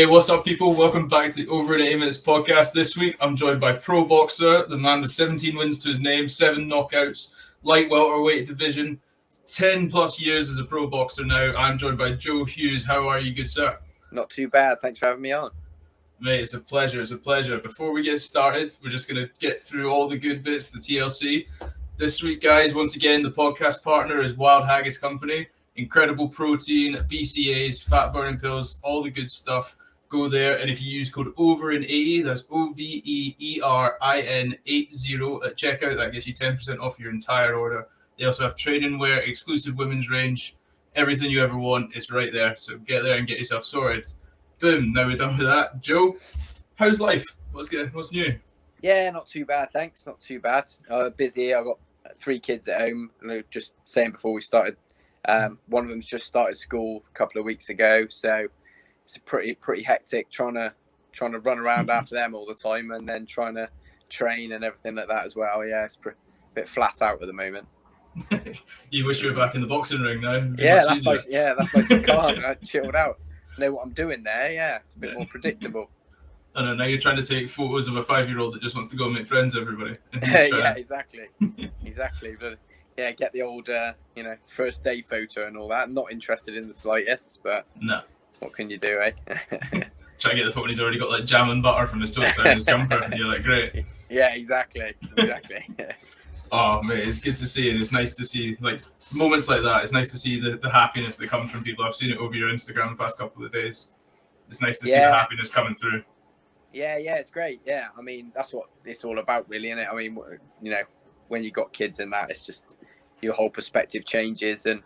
Hey, what's up, people? Welcome back to the Over in 8 Minutes podcast. This week, I'm joined by pro boxer, the man with 17 wins to his name, 7 knockouts, light welterweight division, 10 plus years as a pro boxer now. I'm joined by Joe Hughes. How are you, good sir? Not too bad. Thanks for having me on. Mate, it's a pleasure. It's a pleasure. Before we get started, we're just going to get through all the good bits, the TLC. This week, guys, once again, the podcast partner is Wild Haggis Company. Incredible protein, BCAAs, fat burning pills, all the good stuff. Go there, and if you use code OVERIN80, that's OVERIN80 at checkout, that gets you 10% off your entire order. They also have training wear, exclusive women's range, everything you ever want is right there. So get there and get yourself sorted. Boom, now we're done with that. Joe, how's life? What's new? Yeah, not too bad, thanks. Not too bad. Busy. I've got 3 kids at home. And I was just saying before we started, one of them's just started school a couple of weeks ago, so it's pretty hectic trying to run around after them all the time, and then trying to train and everything like that as well. Yeah, it's a bit flat out at the moment. You wish you were back in the boxing ring now. Yeah, that's like calm. I chilled out. Know what I'm doing there. Yeah, it's a bit more predictable. I know, now you're trying to take photos of a 5-year-old that just wants to go and make friends with everybody. Yeah, exactly. But yeah, get the old, first day photo and all that. I'm not interested in the slightest, but no. What can you do, eh? Try to get the photo and he's already got like jam and butter from his toast down his jumper, and you're like, great. Yeah, exactly. Oh, mate, it's good to see, and it's nice to see like moments like that. It's nice to see the happiness that comes from people. I've seen it over your Instagram the past couple of days. It's nice to see the happiness coming through. Yeah, it's great. Yeah, I mean, that's what it's all about, really, isn't it? I mean, when you got kids and that, it's just your whole perspective changes, and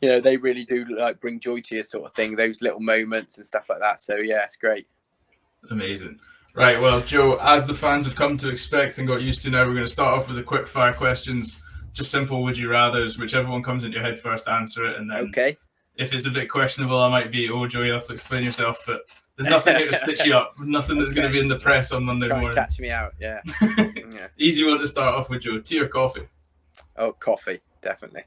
they really do like bring joy to you, sort of thing. Those little moments and stuff like that. So yeah, it's great. Amazing. Right, well, Joe, as the fans have come to expect and got used to now, we're going to start off with the quick fire questions. Just simple would you rathers, whichever one comes into your head first, answer it, and then if it's a bit questionable, I might be, Joe, you have to explain yourself, but there's nothing here to stitch you up. Nothing that's going to be in the press on Monday morning. Catch me out, yeah. Easy one to start off with, Joe. Tea or coffee? Oh, coffee, definitely.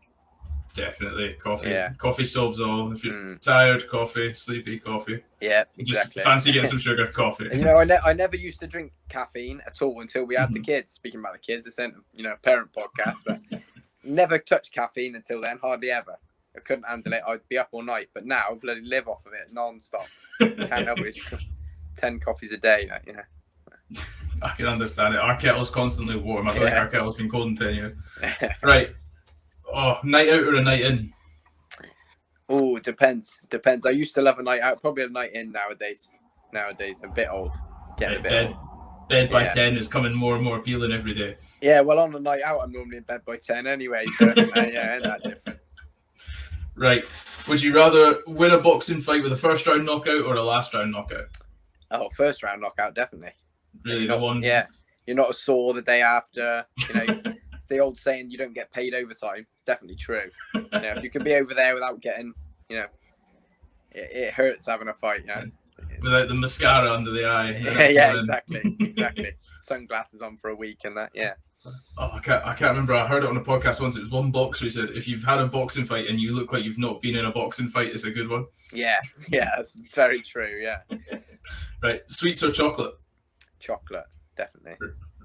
Definitely, coffee. Yeah. Coffee solves all. If you're tired, coffee. Sleepy, coffee. Yeah, exactly. Just fancy getting some sugar, coffee. And, I never used to drink caffeine at all until we had the kids. Speaking about the kids, it's a parent podcast, but never touched caffeine until then, hardly ever. I couldn't handle it. I'd be up all night, but now I bloody live off of it non-stop. Can't help it. 10 coffees a day, I can understand it. Our kettle's constantly warm. I don't think our kettle's been cold in 10 years. Right. Oh, night out or a night in? Oh, depends. I used to love a night out. Probably a night in nowadays. Nowadays, a bit old. Getting a bit old. Bed by 10 is coming more and more appealing every day. Yeah, well, on a night out, I'm normally in bed by 10 anyway. So, ain't that different. Right. Would you rather win a boxing fight with a first round knockout or a last round knockout? Oh, first round knockout, definitely. Really, the one? Yeah. You're not sore the day after. It's the old saying, you don't get paid overtime. It's definitely true. If you can be over there without getting, it hurts having a fight, Without the mascara under the eye. Yeah, exactly. Sunglasses on for a week and that, yeah. Oh, I can't remember. I heard it on a podcast once. It was one boxer who said, if you've had a boxing fight and you look like you've not been in a boxing fight, it's a good one. Yeah, that's very true, yeah. Right, sweets or chocolate? Chocolate, definitely.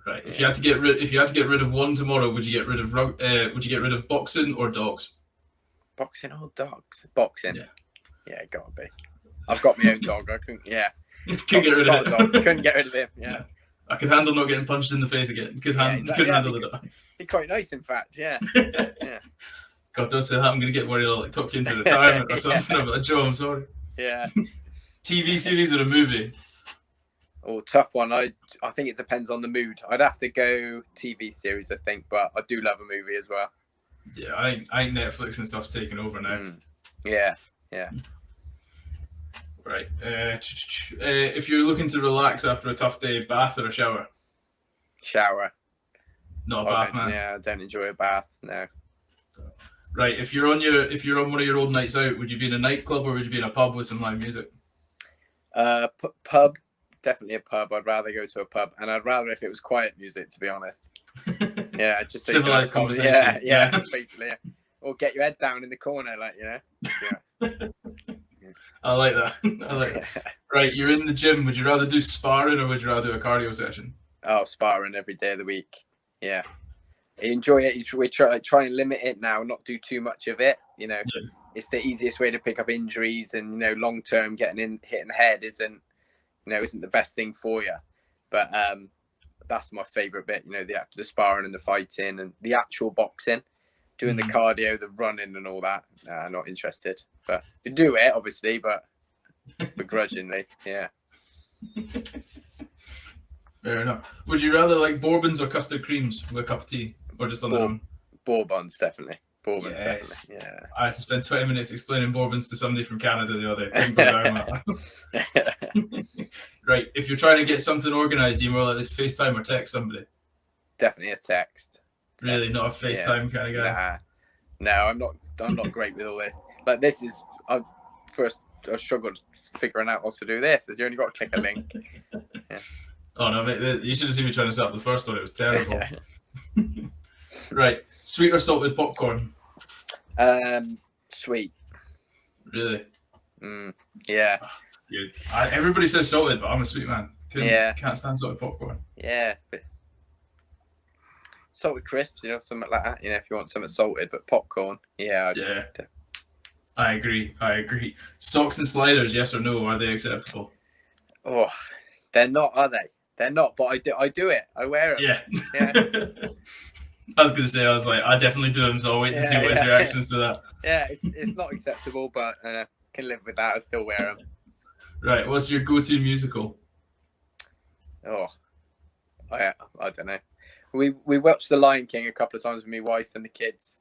Right. If you had to get rid of one tomorrow, would you get rid of boxing or dogs? Boxing or dogs? Boxing. Yeah, gotta be. I've got my own dog. I couldn't. Yeah. Couldn't get rid of it. Couldn't get rid of him. Yeah. I could handle not getting punched in the face again. Couldn't handle the dog. Be quite nice, in fact. Yeah. God, don't say that. I'm gonna get worried. I'll tuck you into retirement or something. I'm like, Joe, I'm sorry. Yeah. TV series or a movie? Oh, tough one. I think it depends on the mood. I'd have to go TV series, I think, but I do love a movie as well. Yeah, I think Netflix and stuff's taken over now. Yeah. Right. If you're looking to relax after a tough day, bath or a shower? Shower. Not a bath, man. Yeah, I don't enjoy a bath. No. Right. If you're on one of your old nights out, would you be in a nightclub or would you be in a pub with some live music? Pub. Definitely a pub. I'd rather go to a pub, and I'd rather if it was quiet music, to be honest. Yeah, just civilized conversation. Yeah, basically. Or get your head down in the corner, like. Yeah. I like that. I like that. Right, you're in the gym. Would you rather do sparring or would you rather do a cardio session? Oh, sparring every day of the week. Yeah. Enjoy it. We try and limit it now, not do too much of it. It's the easiest way to pick up injuries, and long term hitting the head isn't the best thing for you. But that's my favorite bit. The sparring and the fighting and the actual boxing, doing the cardio, the running and all that. Not interested. But you do it obviously, but begrudgingly. Yeah. Fair enough. Would you rather like bourbons or custard creams with a cup of tea, or just on their own? Bourbons, definitely. Bourbons, definitely. Yeah. I had to spend 20 minutes explaining bourbons to somebody from Canada the other day. Couldn't go down that. Right. If you're trying to get something organised, are you more likely to FaceTime or text somebody? Definitely a text. Really, not a FaceTime kind of guy. Nah. No, I'm not great with all this. Like this is I struggled figuring out how to do this. You only got to click a link. Yeah. Oh no, mate, you should have seen me trying to set up the first one. It was terrible. Right, sweet or salted popcorn? Sweet. Really? Yeah. Good. Everybody says salted, but I'm a sweet man. Can't stand salted popcorn. Yeah. Salted crisps, something like that. If you want something salted, but popcorn. Yeah. I agree. Socks and sliders, yes or no? Are they acceptable? Oh, they're not, are they? They're not, but I do it. I wear them. Yeah. I was going to say, I definitely do them, so I'll wait to see what his reactions to that. Yeah, it's not acceptable, but can live with that. I still wear them. Right, what's your go-to musical? Oh, I don't know. We watched The Lion King a couple of times with my wife and the kids.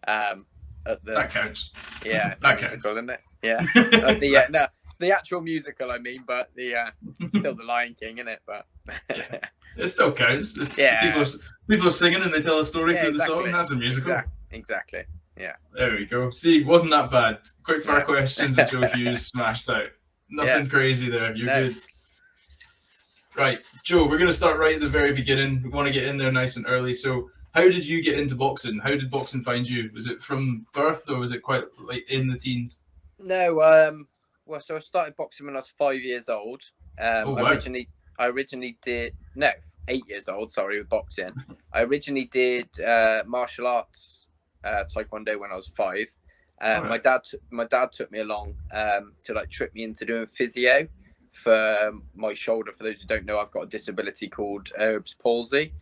That counts. Yeah, that counts, counts. isn't it? Yeah. No, the actual musical, I mean, but still The Lion King, isn't it? But it still counts. People are singing and they tell a story through the song. That's a musical. Exactly. Yeah. There we go. See, wasn't that bad? Quick fire questions with Joe Hughes smashed out. Nothing crazy there. You're good. Right, Joe, we're going to start right at the very beginning. We want to get in there nice and early. So how did you get into boxing? How did boxing find you? Was it from birth or was it quite like in the teens? No, so I started boxing when I was 5 years old. Wow. I originally did 8 years old. Sorry, with boxing. I originally did martial arts, taekwondo when I was 5. My dad took me along to trick me into doing physio for my shoulder. For those who don't know, I've got a disability called Erbs Palsy,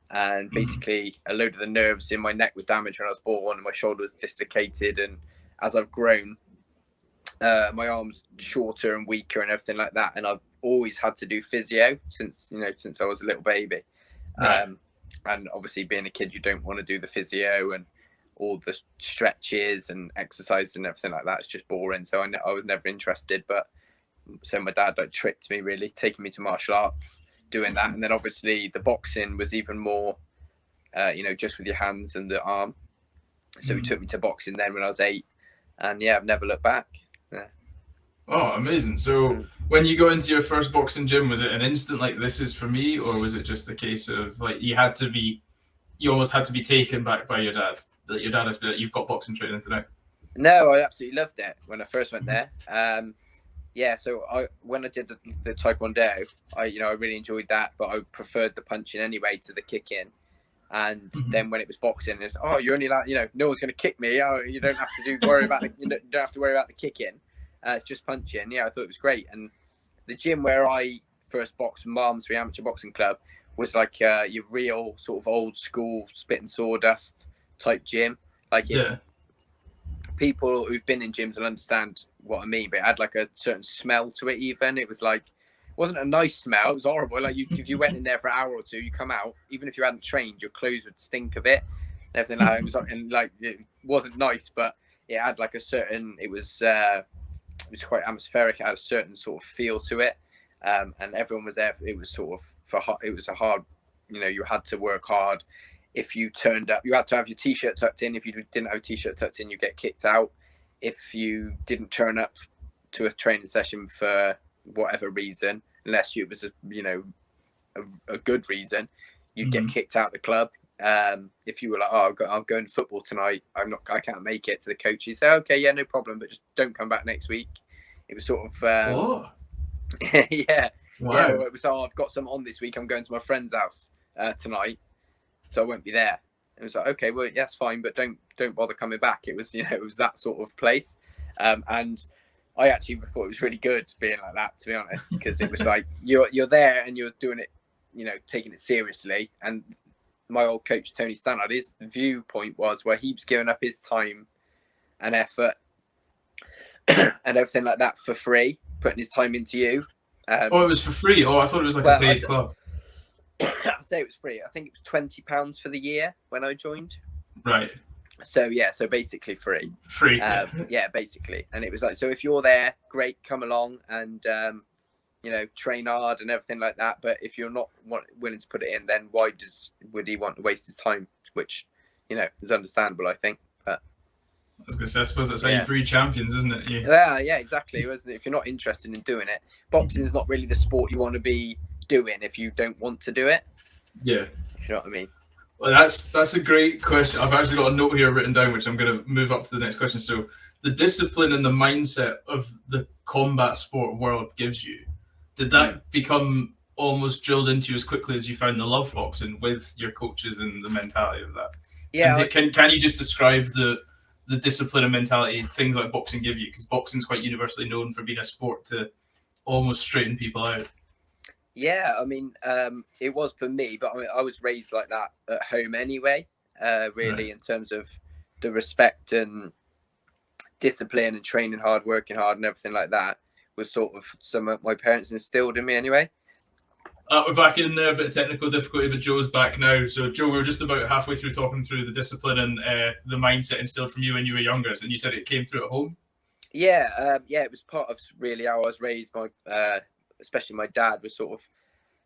and basically a load of the nerves in my neck were damaged when I was born, and my shoulder was dislocated. And as I've grown, my arm's shorter and weaker and everything like that, and I've always had to do physio since I was a little baby. Right. And obviously being a kid, you don't want to do the physio and all the stretches and exercises and everything like that. It's just boring, so I was never interested. But so my dad tricked me, really, taking me to martial arts, doing that. And then obviously the boxing was even more just with your hands and the arm. So he took me to boxing then when I was 8, and I've never looked back. Oh, amazing. So when you go into your first boxing gym, was it an instant like this is for me, or was it just a case of like you almost had to be taken back by your dad, that your dad had to be like, you've got boxing training today? No, I absolutely loved it when I first went there. So when I did the taekwondo, I really enjoyed that, but I preferred the punching anyway to the kicking. And then when it was boxing, it's you're only no one's going to kick me. You don't have to worry about the kicking. It's just punching. I thought it was great. And the gym where I first boxed, Malmesbury Amateur Boxing Club, was like your real sort of old school spit and sawdust type gym. People who've been in gyms will understand what I mean, but it had like a certain smell to it. Even it was it wasn't a nice smell. It was horrible. Like if you went in there for an hour or two, you come out, even if you hadn't trained, your clothes would stink of it and everything like that. It wasn't nice, but it had like a certain. It was quite atmospheric. It had a certain sort of feel to it, and everyone was there. It was sort of it was a hard. You had to work hard. If you turned up, you had to have your t-shirt tucked in. If you didn't have a t-shirt tucked in, you get kicked out. If you didn't turn up to a training session for whatever reason, unless it was a good reason, you'd get kicked out of the club. If you were like, I'm going to football tonight, I can't make it, to the coach, you say, okay, yeah, no problem, but just don't come back next week. It was sort of what? yeah. Wow. Yeah, well, it was, I've got some on this week. I'm going to my friend's house tonight, so I won't be there. It was like, okay, well, yeah, that's fine, but don't bother coming back. It was, it was that sort of place, and I actually thought it was really good being like that, to be honest, because it was like you're there and you're doing it, taking it seriously. And my old coach Tony Stannard, his viewpoint was where he was giving up his time and effort and everything like that for free, putting his time into you. It was for free. I thought it was like a paid club. I'd say it was free. I think it was £20 for the year when I joined. Right. So so basically free. Free. Yeah, basically. And it was like, so if you're there, great, come along and train hard and everything like that. But if you're not willing to put it in, then why would he want to waste his time? Which is understandable, I think. But I was gonna say, I suppose that's how you breed champions, isn't it? Yeah, exactly. If you're not interested in doing it, boxing is not really the sport you want to be doing if you don't want to do it. Yeah. If you know what I mean. Well, that's a great question. I've actually got a note here written down, which I'm going to move up to the next question. So, the discipline and the mindset of the combat sport world gives you, did that become almost drilled into you as quickly as you found the love of boxing with your coaches and the mentality of that? Yeah. Can you just describe the discipline and mentality things like boxing give you? Because boxing's quite universally known for being a sport to almost straighten people out. Yeah, I mean, it was for me, but I was raised like that at home anyway, really, in terms of the respect and discipline and training hard, working hard and everything like that was sort of some of my parents instilled in me anyway. We're back in there, a bit of technical difficulty, but Joe's back now. So, Joe, we're just about halfway through talking through the discipline and the mindset instilled from you when you were younger, and you said it came through at home? Yeah, it was part of really how I was raised. Especially my dad was sort of,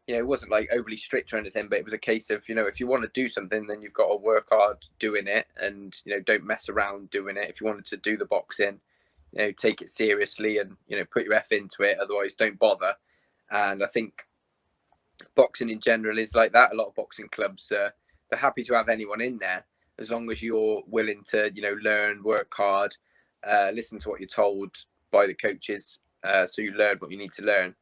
it wasn't like overly strict or anything, but it was a case of, if you want to do something, then you've got to work hard doing it and, don't mess around doing it. If you wanted to do the boxing, take it seriously and, put your F into it. Otherwise, don't bother. And I think boxing in general is like that. A lot of boxing clubs, they're happy to have anyone in there as long as you're willing to, learn, work hard, listen to what you're told by the coaches. So you learn what you need to learn.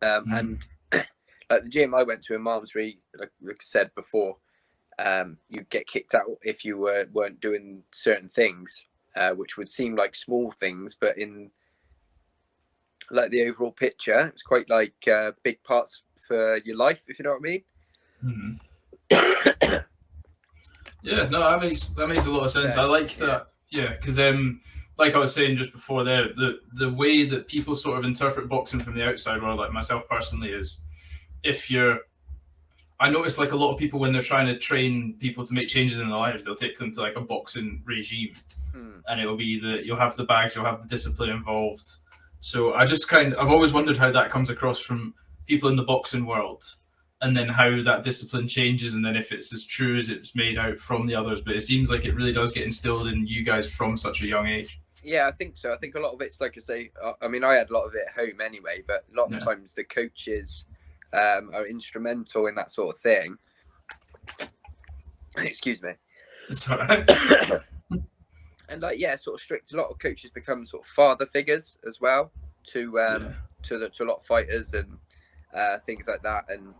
And like the gym I went to in Malmesbury, like I said before, you get kicked out if you weren't doing certain things, which would seem like small things, but in like the overall picture, it's quite like big parts for your life, if you know what I mean. Mm-hmm. Yeah, no, that makes a lot of sense. I like that. Yeah, because like I was saying just before there, the way that people sort of interpret boxing from the outside, or like myself personally, is I notice like a lot of people when they're trying to train people to make changes in their lives, they'll take them to like a boxing regime, and it'll be that you'll have the bags, you'll have the discipline involved. So I've always wondered how that comes across from people in the boxing world, and then how that discipline changes, and then if it's as true as it's made out from the others. But it seems like it really does get instilled in you guys from such a young age. Yeah, I think so. I think a lot of it's like I say. I mean, I had a lot of it at home anyway, but a lot of times the coaches are instrumental in that sort of thing. Excuse me. It's all right. And sort of strict. A lot of coaches become sort of father figures as well to a lot of fighters and things like that. And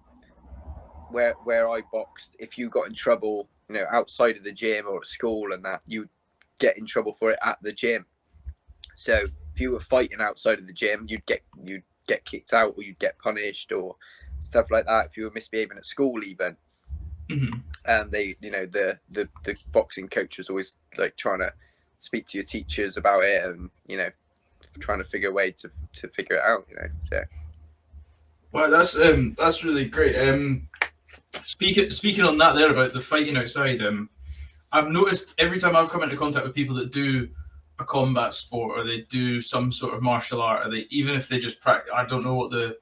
where I boxed, if you got in trouble, outside of the gym or at school and that, you get in trouble for it at the gym. So if you were fighting outside of the gym, you'd get kicked out, or you'd get punished or stuff like that. If you were misbehaving at school, even, and they, the boxing coach was always like trying to speak to your teachers about it, and trying to figure a way to figure it out. So. Well, that's really great. Speaking on that there about the fighting outside, I've noticed every time I've come into contact with people that do a combat sport or they do some sort of martial art, or they, even if they just practice, I don't know what the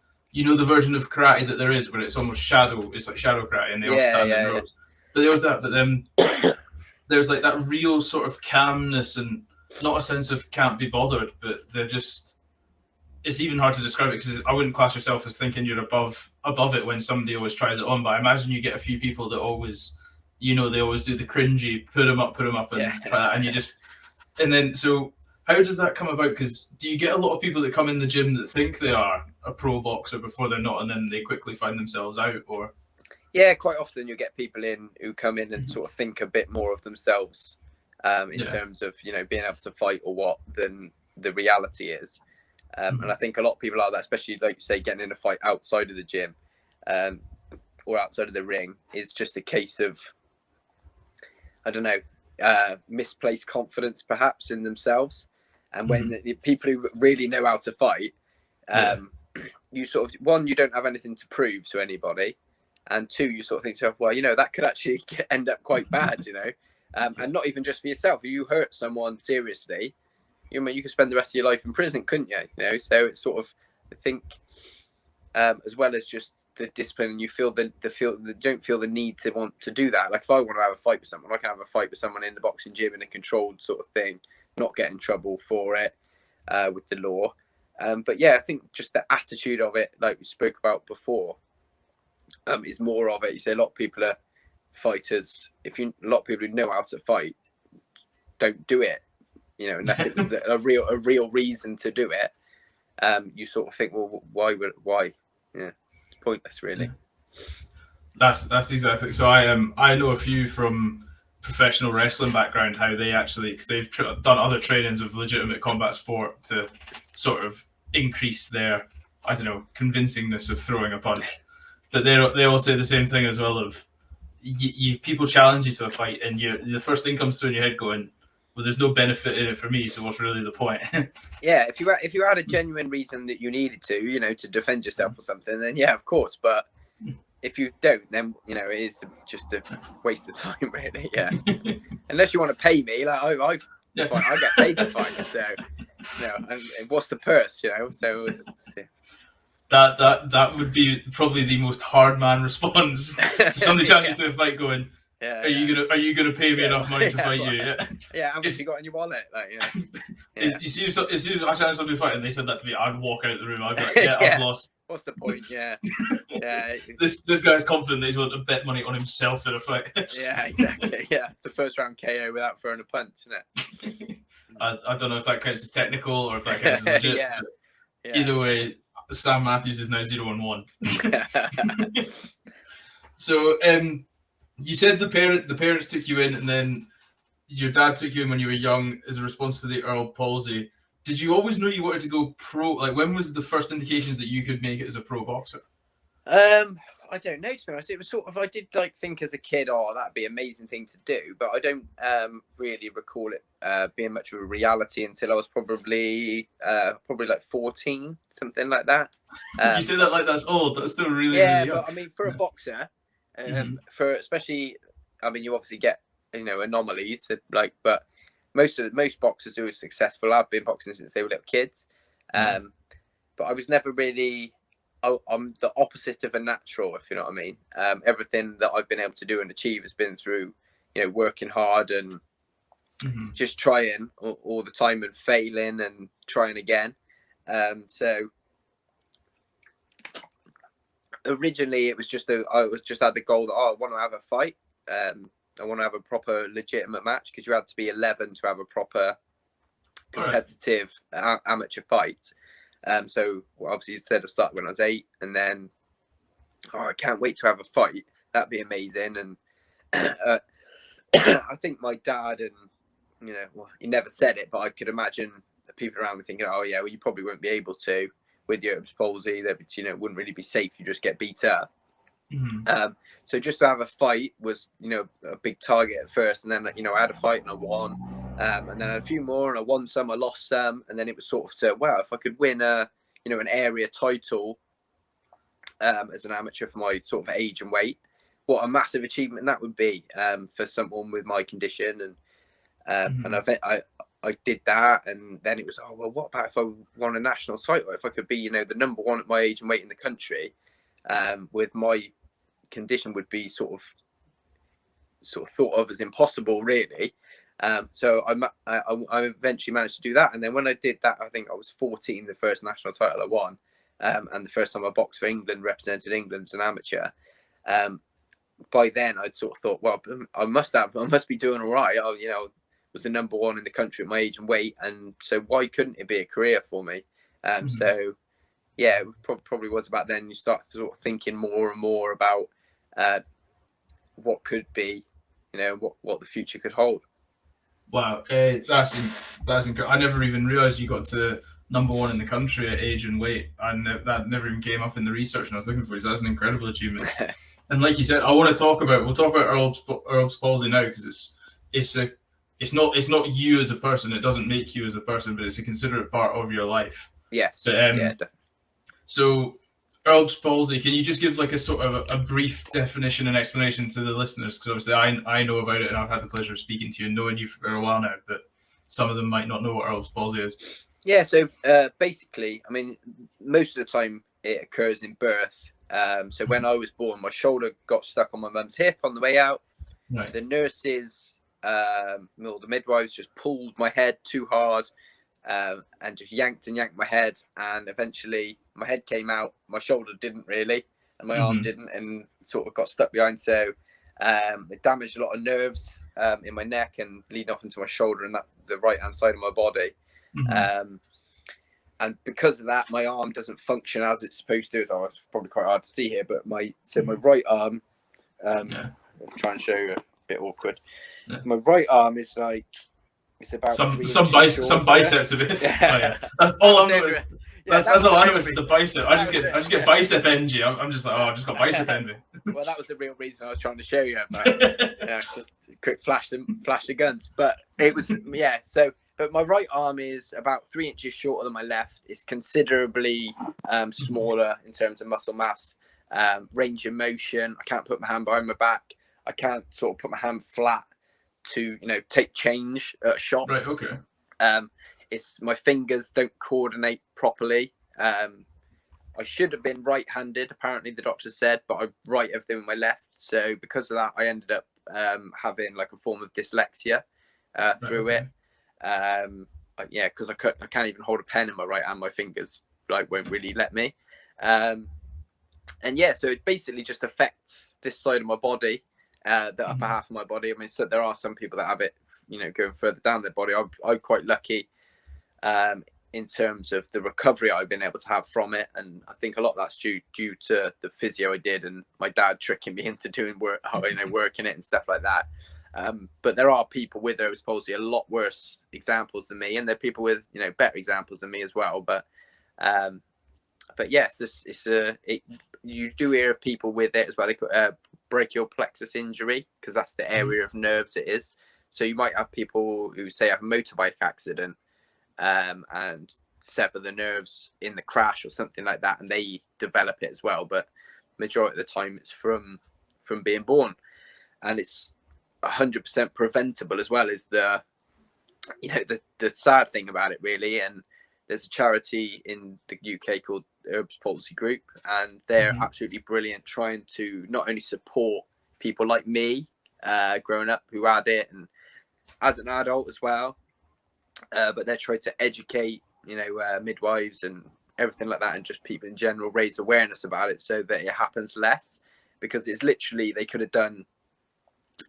version of karate that there is where it's almost it's like shadow karate and they all stand in rows. But there was that, but then there's like that real sort of calmness and not a sense of can't be bothered, but they're just, it's even hard to describe it because I wouldn't class yourself as thinking you're above it when somebody always tries it on. But I imagine you get a few people that always, they always do the cringy, put them up, and try that, and you just, and then so how does that come about? Because do you get a lot of people that come in the gym that think they are a pro boxer before they're not, and then they quickly find themselves out? Or yeah, quite often you get people in who come in and sort of think a bit more of themselves in terms of, you know, being able to fight or what than the reality is. And I think a lot of people are that, especially like you say, getting in a fight outside of the gym or outside of the ring is just a case of, I don't know, misplaced confidence perhaps in themselves. And when the people who really know how to fight, you sort of, one, you don't have anything to prove to anybody. And two, you sort of think to yourself, well, you know, that could actually end up quite bad, you know, and not even just for yourself. If you hurt someone seriously, you could spend the rest of your life in prison, couldn't you? You know, so it's sort of, I think, as well as just the discipline, and you feel don't feel the need to want to do that. Like if I want to have a fight with someone, I can have a fight with someone in the boxing gym in a controlled sort of thing, not get in trouble for it with the law. But yeah, I think just the attitude of it, like we spoke about before, is more of it. You say a lot of people are fighters. A lot of people who know how to fight don't do it, you know, unless it was a real reason to do it. You sort of think, well, why? Yeah, it's pointless, really. That's exactly. So I know a few from professional wrestling background how they actually, because they've done other trainings of legitimate combat sport to sort of increase their, I don't know, convincingness of throwing a punch. But they all say the same thing as well. Of people challenge you to a fight, and the first thing comes through in your head going, well, there's no benefit in it for me, so what's really the point? Yeah, if you had a genuine reason that you needed to, you know, to defend yourself or something, then yeah, of course. But if you don't, then, you know, it is just a waste of time, really. Yeah, unless you want to pay me, like I get paid to fight, so you know, and what's the purse, you know? So that would be probably the most hard man response to somebody challenging to a fight, going, are you gonna pay me enough money to fight you? Yeah, how much you got in your wallet? Like, you know. You see, if I challenged somebody to fight and they said that to me, I'd walk out of the room. I'd be like, I've lost. What's the point? Yeah. Yeah. This guy's confident that he's willing to bet money on himself in a fight. Yeah, exactly. Yeah, it's the first round KO without throwing a punch, isn't it? I don't know if that counts as technical or if that counts as legit. Either way, Sam Matthews is now 0-1. So, you said the parents took you in, and then your dad took you in when you were young as a response to the Earls Palsy. Did you always know you wanted to go pro? Like, when was the first indications that you could make it as a pro boxer? I don't know, to be honest. It was sort of, I did like think as a kid, oh, that'd be an amazing thing to do, but I don't really recall it being much of a reality until I was probably like 14, something like that. You say that like that's old. That's still really yeah, really young. But I mean, for a boxer, for especially, I mean, you obviously get, you know, anomalies, like, but most boxers who are successful have been boxing since they were little kids. But I was never really. I'm the opposite of a natural, if you know what I mean. Everything that I've been able to do and achieve has been through, you know, working hard and just trying all the time and failing and trying again. So originally it was just I had the goal that I want to have a fight. I want to have a proper legitimate match, because you had to be 11 to have a proper competitive amateur fight. So obviously instead of starting when I was 8, and then I can't wait to have a fight. That'd be amazing. And I think my dad, and you know, well, he never said it, but I could imagine the people around me thinking, oh yeah, well, you probably won't be able to with your Erbs Palsy. That, you know, it wouldn't really be safe. You just get beat up. So just to have a fight was, you know, a big target at first, and then, you know, I had a fight and I won. And then a few more, and I won some, I lost some, and then it was sort of to, well, if I could win you know, an area title as an amateur for my sort of age and weight, what a massive achievement that would be for someone with my condition. And I did that, and then it was, oh well, what about if I won a national title? If I could be, you know, the number one at my age and weight in the country, with my condition, would be sort of thought of as impossible, really. So I eventually managed to do that, and then when I did that, I think I was 14, the first national title I won, and the first time I boxed for England, represented England as an amateur. By then I'd sort of thought, well, I must be doing all right. You know, was the number one in the country at my age and weight, and so why couldn't it be a career for me? So yeah, it probably was about then you start sort of thinking more and more about what could be, you know, what the future could hold. Wow, that's incredible. I never even realised you got to number one in the country at age and weight, and that never even came up in the research when I was looking for it. So that's an incredible achievement. And like you said, we'll talk about Erbs Palsy now, because it's not you as a person. It doesn't make you as a person, but it's a considerate part of your life. Yes. But, yeah. Definitely. So Erbs Palsy, can you just give like a sort of a brief definition and explanation to the listeners? Because obviously I know about it and I've had the pleasure of speaking to you and knowing you for a while now, but some of them might not know what Erbs Palsy is. Yeah, so basically, I mean, most of the time it occurs in birth. So when I was born, my shoulder got stuck on my mum's hip on the way out. Right. The nurses, the midwives just pulled my head too hard and just yanked my head. And eventually my head came out. My shoulder didn't really, and my arm didn't, and sort of got stuck behind. So it damaged a lot of nerves in my neck and leading off into my shoulder and the right-hand side of my body. And because of that, my arm doesn't function as it's supposed to. So it's probably quite hard to see here, but my right arm, I'll try and show you, a bit awkward. Yeah. My right arm is like, it's about some biceps of it. Yeah. That's all I'm doing. That's all I know is the bicep. I just get bicep envy. I'm just like, I've just got bicep envy. Well, that was the real reason I was trying to show you. Just a quick flash the guns. But it was so. But my right arm is about 3 inches shorter than my left. It's considerably smaller in terms of muscle mass, range of motion. I can't put my hand behind my back. I can't sort of put my hand flat to, take change at a shot. Right, okay. It's my fingers don't coordinate properly. I should have been right-handed, apparently the doctor said, but I write everything with my left. So because of that, I ended up having like a form of dyslexia through it. Because I can't even hold a pen in my right hand. My fingers won't really let me. So it basically just affects this side of my body, the upper half of my body. I mean, so there are some people that have it, going further down their body. I'm quite lucky in terms of the recovery I've been able to have from it, and I think a lot of that's due to the physio I did and my dad tricking me into doing work, working it and stuff like that. But there are people with Erbs Palsy, a lot worse examples than me, and there are people with better examples than me as well. But yes, you do hear of people with it as well. They call brachial plexus injury, because that's the area of nerves it is. So you might have people who say have a motorbike accident and sever the nerves in the crash or something like that, and they develop it as well. But majority of the time, it's from being born, and it's 100% preventable as well. Is the sad thing about it, really. And there's a charity in the UK called Erbs Palsy Group, and they're absolutely brilliant, trying to not only support people like me growing up who had it and as an adult as well, but they're trying to educate midwives and everything like that, and just people in general, raise awareness about it so that it happens less. Because it's literally, they could have done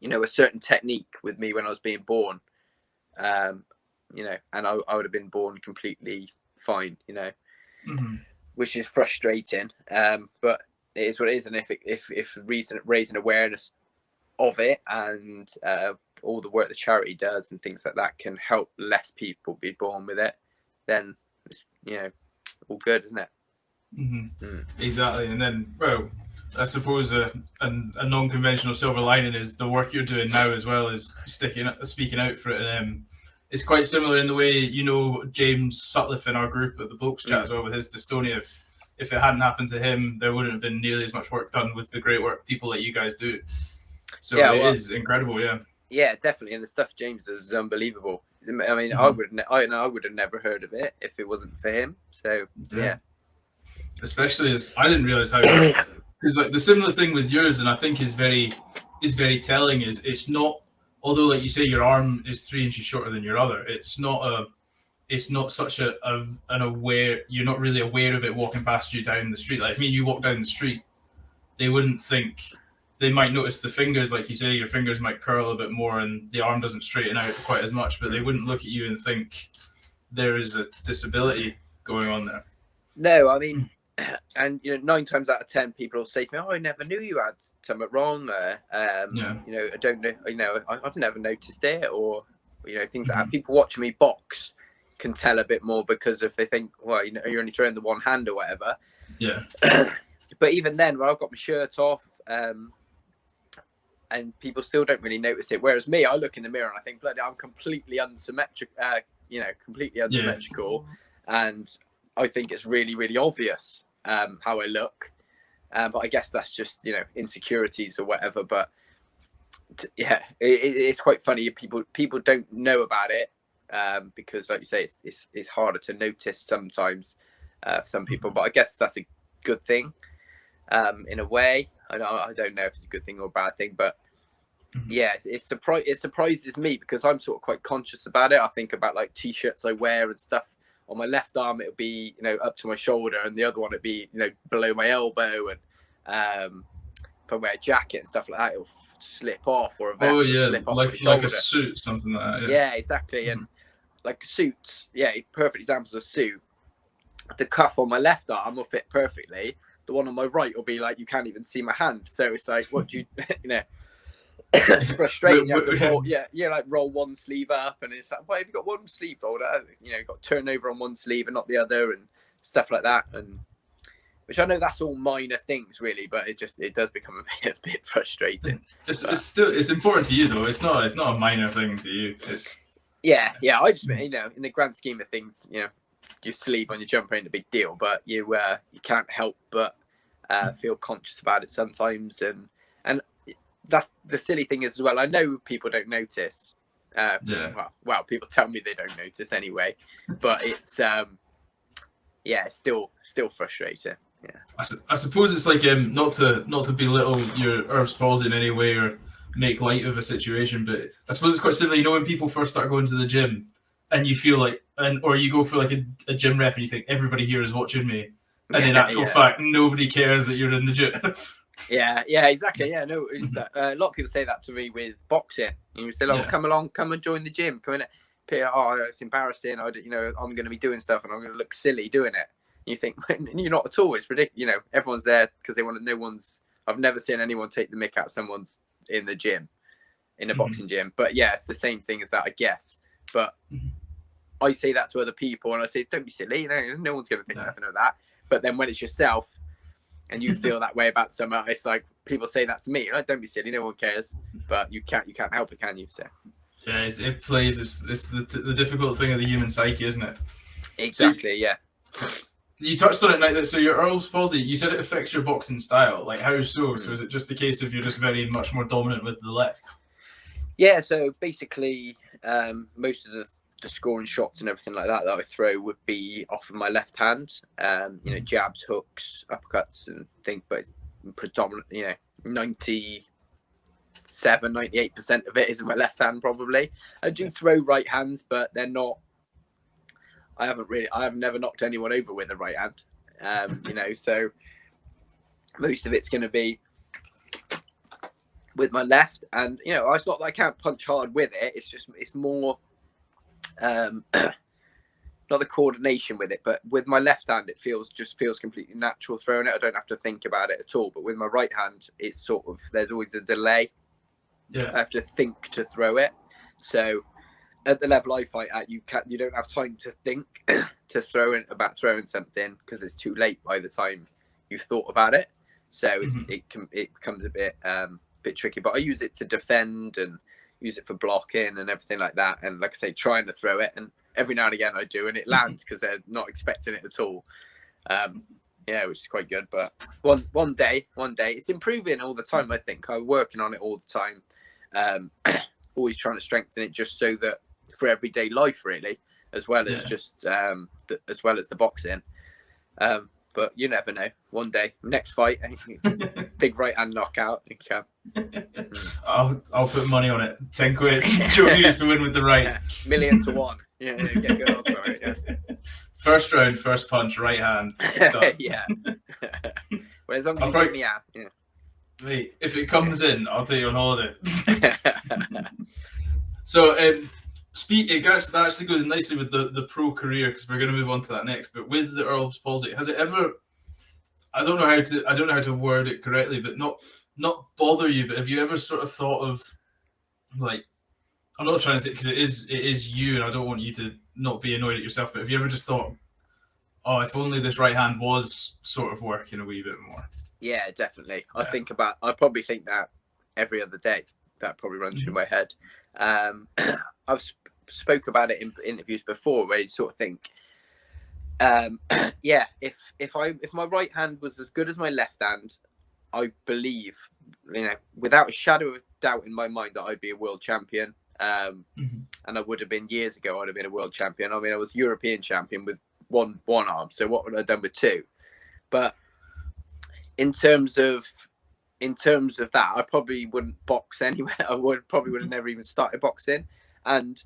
a certain technique with me when I was being born, and I would have been born completely fine, which is frustrating. But it is what it is. And if raising awareness of it and all the work the charity does and things like that can help less people be born with it, then it's, all good, isn't it? Exactly. And then, well, I suppose a non-conventional silver lining is the work you're doing now, as well as speaking out for it. And it's quite similar in the way, James Sutcliffe in our group at the Blokes Chat as well, with his dystonia. If it hadn't happened to him, there wouldn't have been nearly as much work done with the great work people like you guys do. So it is incredible, Yeah, definitely. And the stuff James does is unbelievable. I mean, I would have never heard of it if it wasn't for him. So yeah. Especially as I didn't realize how, because like the similar thing with yours, and I think is very telling, is it's not, although like you say your arm is 3 inches shorter than your other, it's not such an aware, you're not really aware of it walking past you down the street. Like, I mean, you walk down the street, they wouldn't think they might notice the fingers, like you say, your fingers might curl a bit more and the arm doesn't straighten out quite as much, but they wouldn't look at you and think there is a disability going on there. No, I mean, and 9 times out of 10 people will say to me, "Oh, I never knew you had something wrong." I don't know. I've never noticed it, or things like that. People watching me box can tell a bit more because if they think, well, you're only throwing the one hand or whatever. Yeah. But even then, when I've got my shirt off, and people still don't really notice it. Whereas me, I look in the mirror and I think, bloody, I'm completely unsymmetrical. Completely unsymmetrical, and I think it's really, really obvious how I look. But I guess that's just insecurities or whatever. But it's quite funny. People don't know about it because, like you say, it's harder to notice sometimes for some people. But I guess that's a good thing in a way. I don't know if it's a good thing or a bad thing, but yeah, it surprises me because I'm sort of quite conscious about it. I think about like t-shirts I wear and stuff. On my left arm, it'll be up to my shoulder, and the other one it'll be below my elbow. And if I wear a jacket and stuff like that, it'll slip off, or a vest will slip off my shoulder. Like a suit, something like that. Yeah, exactly. And like suits, perfect examples of suit. The cuff on my left arm will fit perfectly. The one on my right will be like you can't even see my hand. So it's like, what do you frustrating. You have to roll, like roll one sleeve up, and it's like, why have you got one sleeve rolled out? You've got to turn over on one sleeve and not the other, and stuff like that. And which I know that's all minor things, really, but it does become a bit frustrating. It's important to you though. It's not a minor thing to you. I just in the grand scheme of things, your sleeve on your jumper ain't a big deal, but you can't help but feel conscious about it sometimes, and that's the silly thing as well. I know people don't notice. Well, people tell me they don't notice anyway, but it's still frustrating. Yeah, I suppose it's like not to belittle your Erbs Palsy in any way or make light of a situation, but I suppose it's quite similar. When people first start going to the gym, and you feel like, or you go for like a gym rep, and you think everybody here is watching me, and in actual fact, nobody cares that you're in the gym. Yeah, exactly. Yeah, no, it's that. A lot of people say that to me with boxing. You say, come along, come and join the gym. Come in. It's embarrassing. I'm going to be doing stuff and I'm going to look silly doing it. You think you're not at all. It's ridiculous. Everyone's there because they want to. I've never seen anyone take the mick out of someone's in the gym, in a boxing gym. But yeah, it's the same thing as that, I guess. But I say that to other people, and I say, don't be silly. No one's going to think nothing of that. But then when it's yourself, and you feel that way about someone, it's like people say that to me. Don't be silly. No one cares. But you can't help it, can you? So yeah, it plays. It's the difficult thing of the human psyche, isn't it? Exactly. Yeah. You touched on it, Nick. So your Earls Palsy, you said it affects your boxing style. Like how so? So is it just the case of you're just very much more dominant with the left? Yeah. So basically, most of the scoring shots and everything like that I throw would be off of my left hand. Jabs, hooks, uppercuts, and things. But predominantly, 97%, 98% of it is in my left hand. Probably I do throw right hands, but they're not. I have never knocked anyone over with a right hand. So most of it's going to be with my left, and it's not that I can't punch hard with it. It's more not the coordination with it, but with my left hand it feels completely natural throwing it. I don't have to think about it at all. But with my right hand, it's sort of, there's always a delay. I have to think to throw it. So at the level I fight at, you don't have time to think to about throwing something because it's too late by the time you've thought about it. So it becomes a bit tricky. But I use it to defend and use it for blocking and everything like that. And like I say, trying to throw it, and every now and again I do, and it lands because they're not expecting it at all. Which is quite good. But one day, it's improving all the time. I think I'm working on it all the time. Always trying to strengthen it just so that for everyday life, really, as well as just as well as the boxing. But you never know. One day, next fight, big right hand knockout. I'll put money on it. 10 quid. Joe Hughes to win with the right. 1,000,000 to 1. Yeah, get good odds on it. Yeah. First round, first punch, right hand. Yeah. Well, as long as you give me out. Yeah. Mate, if it comes in, I'll take you on holiday. So, that actually goes nicely with the pro career, because we're going to move on to that next. But with the Erbs Palsy, has it ever? I don't know how to word it correctly, but not bother you. But have you ever sort of thought of, like, I'm not trying to say, because it is you, and I don't want you to not be annoyed at yourself. But have you ever just thought, oh, if only this right hand was sort of working a wee bit more? Yeah, definitely. Yeah. I probably think that every other day. That probably runs through my head. I've spoke about it in interviews before, where you sort of think, yeah, if my right hand was as good as my left hand, I believe, without a shadow of doubt in my mind, that I'd be a world champion. And I would have been years ago. I'd have been a world champion. I mean, I was European champion with one arm. So what would I have done with two? But in terms of that, I probably wouldn't box anywhere. Probably would have never even started boxing. And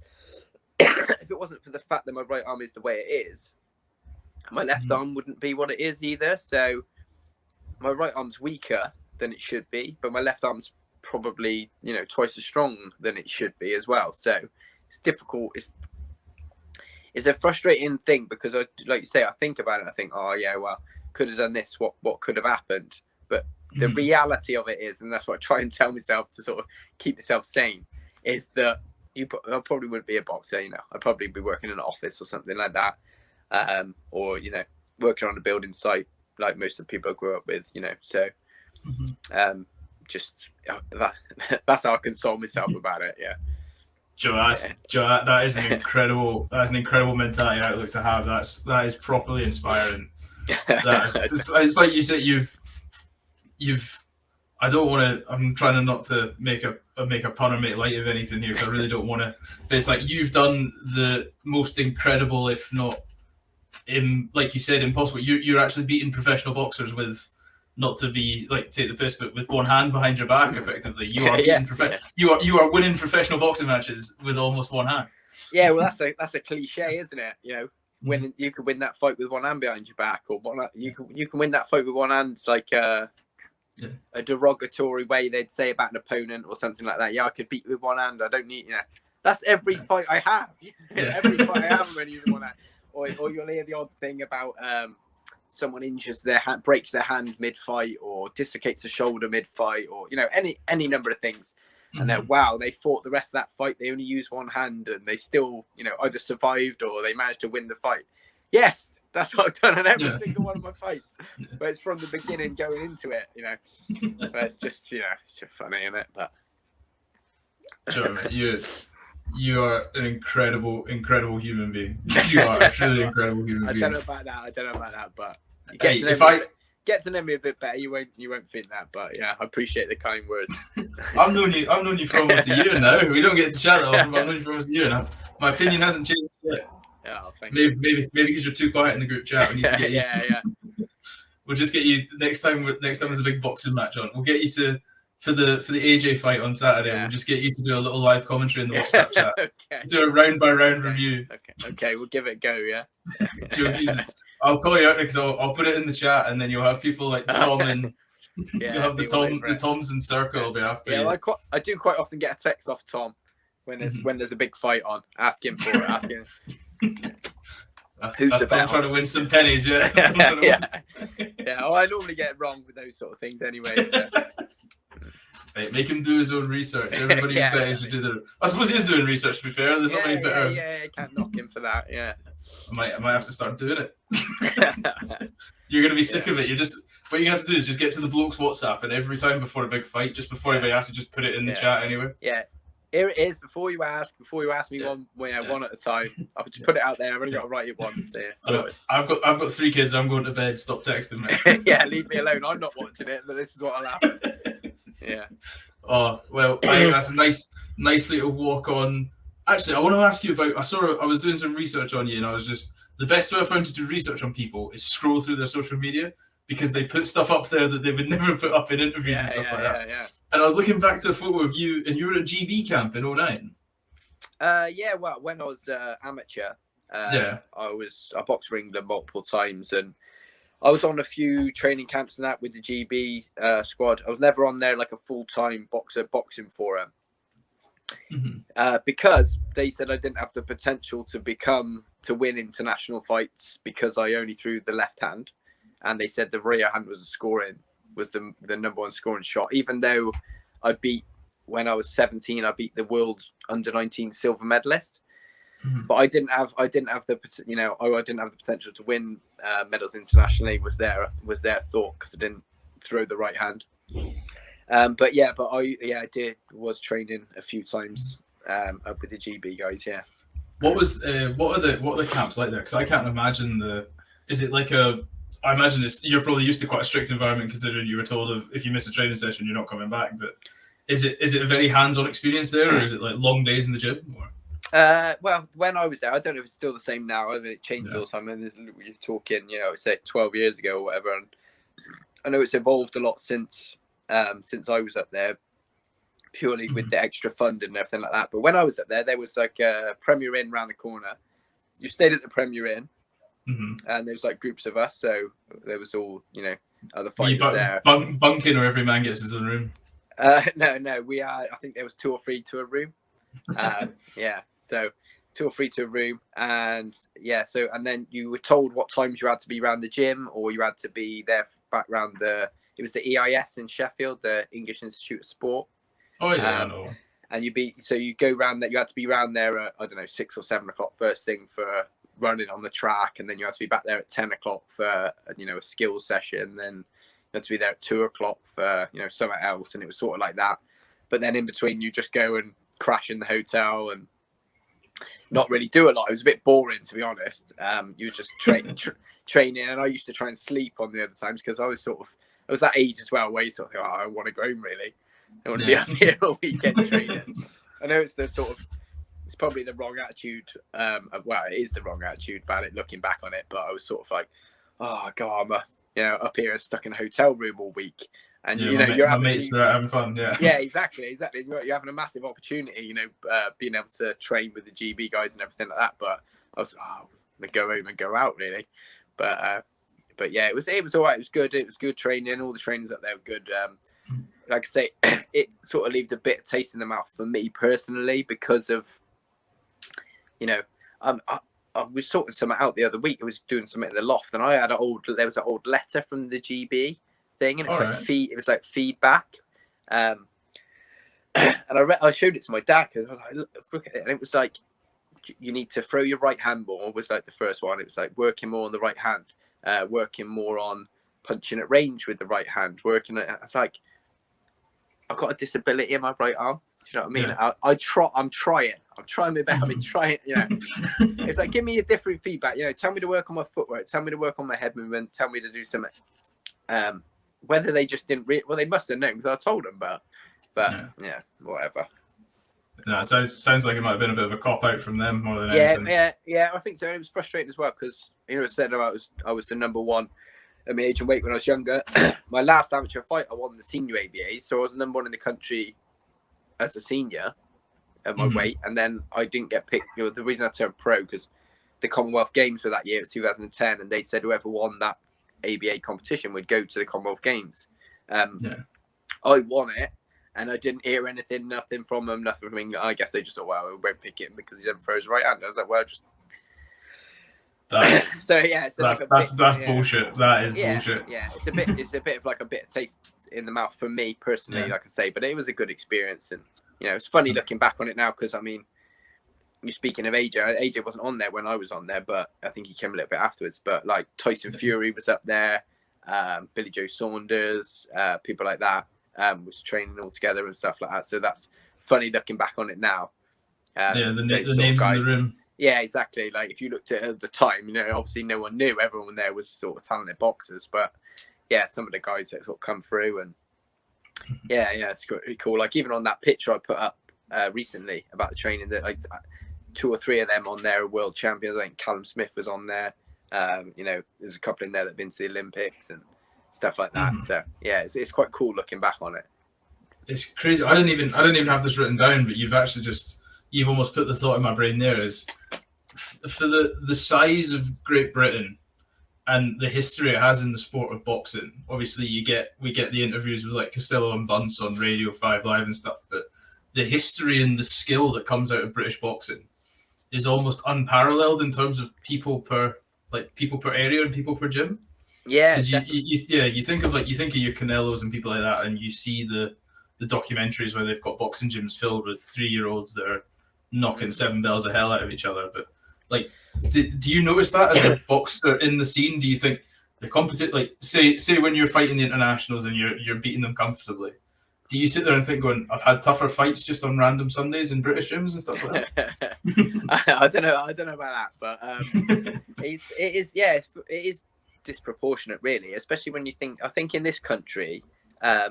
if it wasn't for the fact that my right arm is the way it is, my left arm wouldn't be what it is either. So my right arm's weaker than it should be, but my left arm's probably, twice as strong than it should be as well. So it's difficult. It's a frustrating thing, because like you say, I think about it. I think, oh yeah, well, could have done this. What could have happened? But the reality of it is, and that's what I try and tell myself to sort of keep myself sane, is that I probably wouldn't be a boxer. I'd probably be working in an office or something like that, or working on a building site like most of the people I grew up with. So just that's how I console myself about it. Yeah. Joe, that is an incredible mentality outlook to have. That is properly inspiring. It's like you said, you've. I don't want to. I'm trying not to make a pun or make light of anything here, because I really don't want to. But it's like you've done the most incredible, if not, like you said, impossible. You're actually beating professional boxers with, not to be like take the piss, but with one hand behind your back. Effectively, you are you are winning professional boxing matches with almost one hand. Yeah, well, that's a cliche, isn't it? When you could win that fight with one hand behind your back, or you can win that fight with one hand. It's like a derogatory way they'd say about an opponent or something like that. Yeah, I could beat with one hand. I don't need. That's every fight I have. Every fight I have, I'm using one hand. Or you'll hear the odd thing about someone injures their hand, breaks their hand mid-fight, or dislocates a shoulder mid-fight, or any number of things. And then, wow, they fought the rest of that fight. They only used one hand, and they still, either survived or they managed to win the fight. Yes, that's what I've done in every single one of my fights. But it's from the beginning going into it, But it's just, it's just funny, isn't it? But Joe, mate, you are an incredible human being. You are a truly incredible human being. I don't know about that, but get to know me a bit better, you won't think that. But yeah, I appreciate the kind words. I've known you for almost a year now. We don't get to chat that often, but I've known you for almost a year now. My opinion hasn't changed yet. Yeah, maybe because you're too quiet in the group chat. We need to get you. Yeah. We'll just get you next time. Next time there's a big boxing match on, we'll get you to for the AJ fight on Saturday. Yeah. We'll just get you to do a little live commentary in the WhatsApp chat. Okay. Do a round by round review. Okay, we'll give it a go. Yeah. Joe Hughes. I'll call you out because I'll put it in the chat, and then you'll have people like Tom and you'll have the Toms in circle will be after you. Yeah, I do quite often get a text off Tom when there's a big fight on. Ask him for it. That's Tom trying to win some pennies, yeah. Yeah. Oh, I normally get it wrong with those sort of things anyway. So. Hey, make him do his own research. Everybody's better to do their. I suppose he is doing research. To be fair, there's not many better. Yeah, can't knock him for that. Yeah, I might have to start doing it. You're gonna be sick of it. What you're gonna have to do is just get to the bloke's WhatsApp, and every time before a big fight, just before anybody asks, you just put it in the chat anyway. Yeah, here it is. Before you ask me one at a time. I'll just put it out there. I've only got to write it once. There. So. I've got 3 kids. I'm going to bed. Stop texting me. Yeah, leave me alone. I'm not watching it, but this is what'll happen. Yeah. Oh well, that's a nice little walk on. Actually, I want to ask you about. I was doing some research on you, and I was just the best way I found to do research on people is scroll through their social media, because they put stuff up there that they would never put up in interviews and stuff like that. Yeah. And I was looking back to a photo of you, and you were at GB camp in 2009. Yeah. Well, when I was amateur, I boxed for England multiple times, and I was on a few training camps and that with the GB squad. I was never on there like a full-time boxing for them. Because they said I didn't have the potential to win international fights because I only threw the left hand, and they said the rear hand was the number one scoring shot. Even though when I was 17, I beat the world under-19 silver medalist, but I didn't have the potential to win medals internationally. Was their thought, because I didn't throw the right hand. But I was training a few times up with the GB guys. Yeah. What are the camps like there? Because I can't imagine is it like I imagine you're probably used to quite a strict environment, considering you were told if you miss a training session you're not coming back. But is it a very hands-on experience there, or is it like long days in the gym? Or? Well, when I was there, I don't know if it's still the same now. I mean, it changed all the time. And you're talking, say 12 years ago or whatever. And I know it's evolved a lot since I was up there, purely with the extra funding and everything like that. But when I was up there was like a Premier Inn around the corner. You stayed at the Premier Inn, and there was like groups of us. So there was all, other fighters there. Bunking, or every man gets his own room? No, I think there was 2 or 3 to a room. So 2 or 3 to a room, and then you were told what times you had to be around the gym, or you had to be there back around it was the EIS in Sheffield, the English Institute of Sport. Oh yeah, I know. And you go round that. You had to be around there at, I don't know, 6 or 7 o'clock first thing for running on the track, and then you had to be back there at 10 o'clock for a skills session. Then you had to be there at 2 o'clock for something else, and it was sort of like that. But then in between, you just go and crash in the hotel and not really do a lot. It was a bit boring, to be honest. You was just training, and I used to try and sleep on the other times, because I was that age as well, where you sort of think, I want to go home, really. I want to be up here all weekend training. I know it's probably the wrong attitude. Well, it is the wrong attitude about it, looking back on it. But I was sort of like, oh God, I'm up here stuck in a hotel room all week. And your mates are having fun. Yeah, exactly. You're having a massive opportunity, being able to train with the GB guys and everything like that. But I was, I'm gonna go home and go out, really. But yeah, it was all right. It was good. It was good training. All the trainers up there were good. Like I say, it sort of leaves a bit of taste in the mouth for me personally, because of, I was sorting something out the other week. I was doing something in the loft, and I had there was an old letter from the GB thing, and it was like feedback. And I showed it to my dad, because I was like, look at it, and it was like, you need to throw your right hand more, was like the first one. It was like working more on the right hand, working more on punching at range with the right hand, it's like, I've got a disability in my right arm. Do you know what I mean? Yeah. I'm trying my best. I've been trying, It's like, give me a different feedback. Tell me to work on my footwork. Tell me to work on my head movement. Tell me to do something. Whether they just didn't they must have known, because I told them, but whatever. No, it sounds like it might have been a bit of a cop out from them more than anything. Yeah, I think so. It was frustrating as well, because it said I was the number one at my age and weight when I was younger. My last amateur fight, I won the senior ABA, so I was the number one in the country as a senior at my weight, and then I didn't get picked. The reason I turned pro, because the Commonwealth Games for that year was 2010, and they said whoever won that ABA competition would go to the Commonwealth Games. I won it, and I didn't hear nothing from them, nothing from England. I guess they just thought, well, we won't pick him because he doesn't throw his right hand. I was like, well, just. That's bullshit. That is bullshit. Yeah, it's a bit of like a bit of taste in the mouth for me personally, like I say. But it was a good experience, and it's funny looking back on it now, because I mean, you're speaking of AJ wasn't on there when I was on there, but I think he came a little bit afterwards. But like Tyson Fury was up there, Billy Joe Saunders, people like that was training all together and stuff like that. So that's funny looking back on it now. The names in the room. Yeah, exactly. Like if you looked at the time, obviously no one knew. Everyone there was sort of talented boxers, but yeah, some of the guys that sort of come through, and yeah, it's pretty cool. Like even on that picture I put up recently about the training, that like 2 or 3 of them on there are world champions. I think Callum Smith was on there. There's a couple in there that have been to the Olympics and stuff like that. So yeah, it's quite cool looking back on it. It's crazy. I didn't even have this written down, but you've almost put the thought in my brain there, is for the size of Great Britain, and the history it has in the sport of boxing. Obviously, we get the interviews with like Costello and Bunce on Radio 5 Live and stuff, but the history and the skill that comes out of British boxing is almost unparalleled in terms of people per area and people per gym. Yeah, because you think of your Canelos and people like that, and you see the documentaries where they've got boxing gyms filled with 3-year-olds that are knocking 7 bells of hell out of each other. But like, do you notice that as a boxer in the scene? Do you think the like say when you're fighting the internationals and you're beating them comfortably? Do you sit there and think, going, I've had tougher fights just on random Sundays in British gyms and stuff like that? I don't know about that, but it is disproportionate, really, especially when you think. I think in this country, I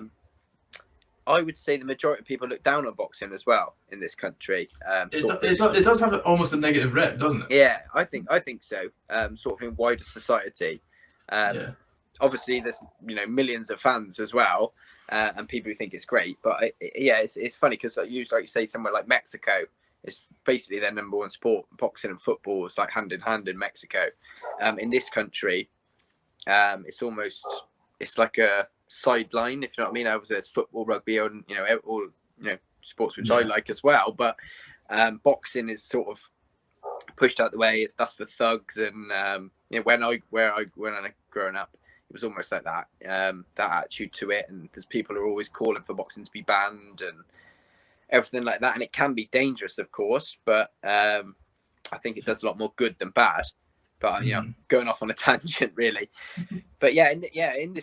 would say the majority of people look down on boxing as well in this country. It does have almost a negative rep, doesn't it? Yeah, I think so. Sort of in wider society. Obviously, there's millions of fans as well. And people who think it's great, but it's funny because like you say somewhere like Mexico, it's basically their number one sport. Boxing and football is like hand in hand in Mexico. In this country, it's like a sideline, if you know what I mean. Obviously, there's football, rugby, and all sports which I like as well. But boxing is sort of pushed out the way. That's for thugs, and when I growing up, it was almost like that attitude to it, and there's people who are always calling for boxing to be banned and everything like that, and it can be dangerous, of course, but I think it does a lot more good than bad. But going off on a tangent, really. But in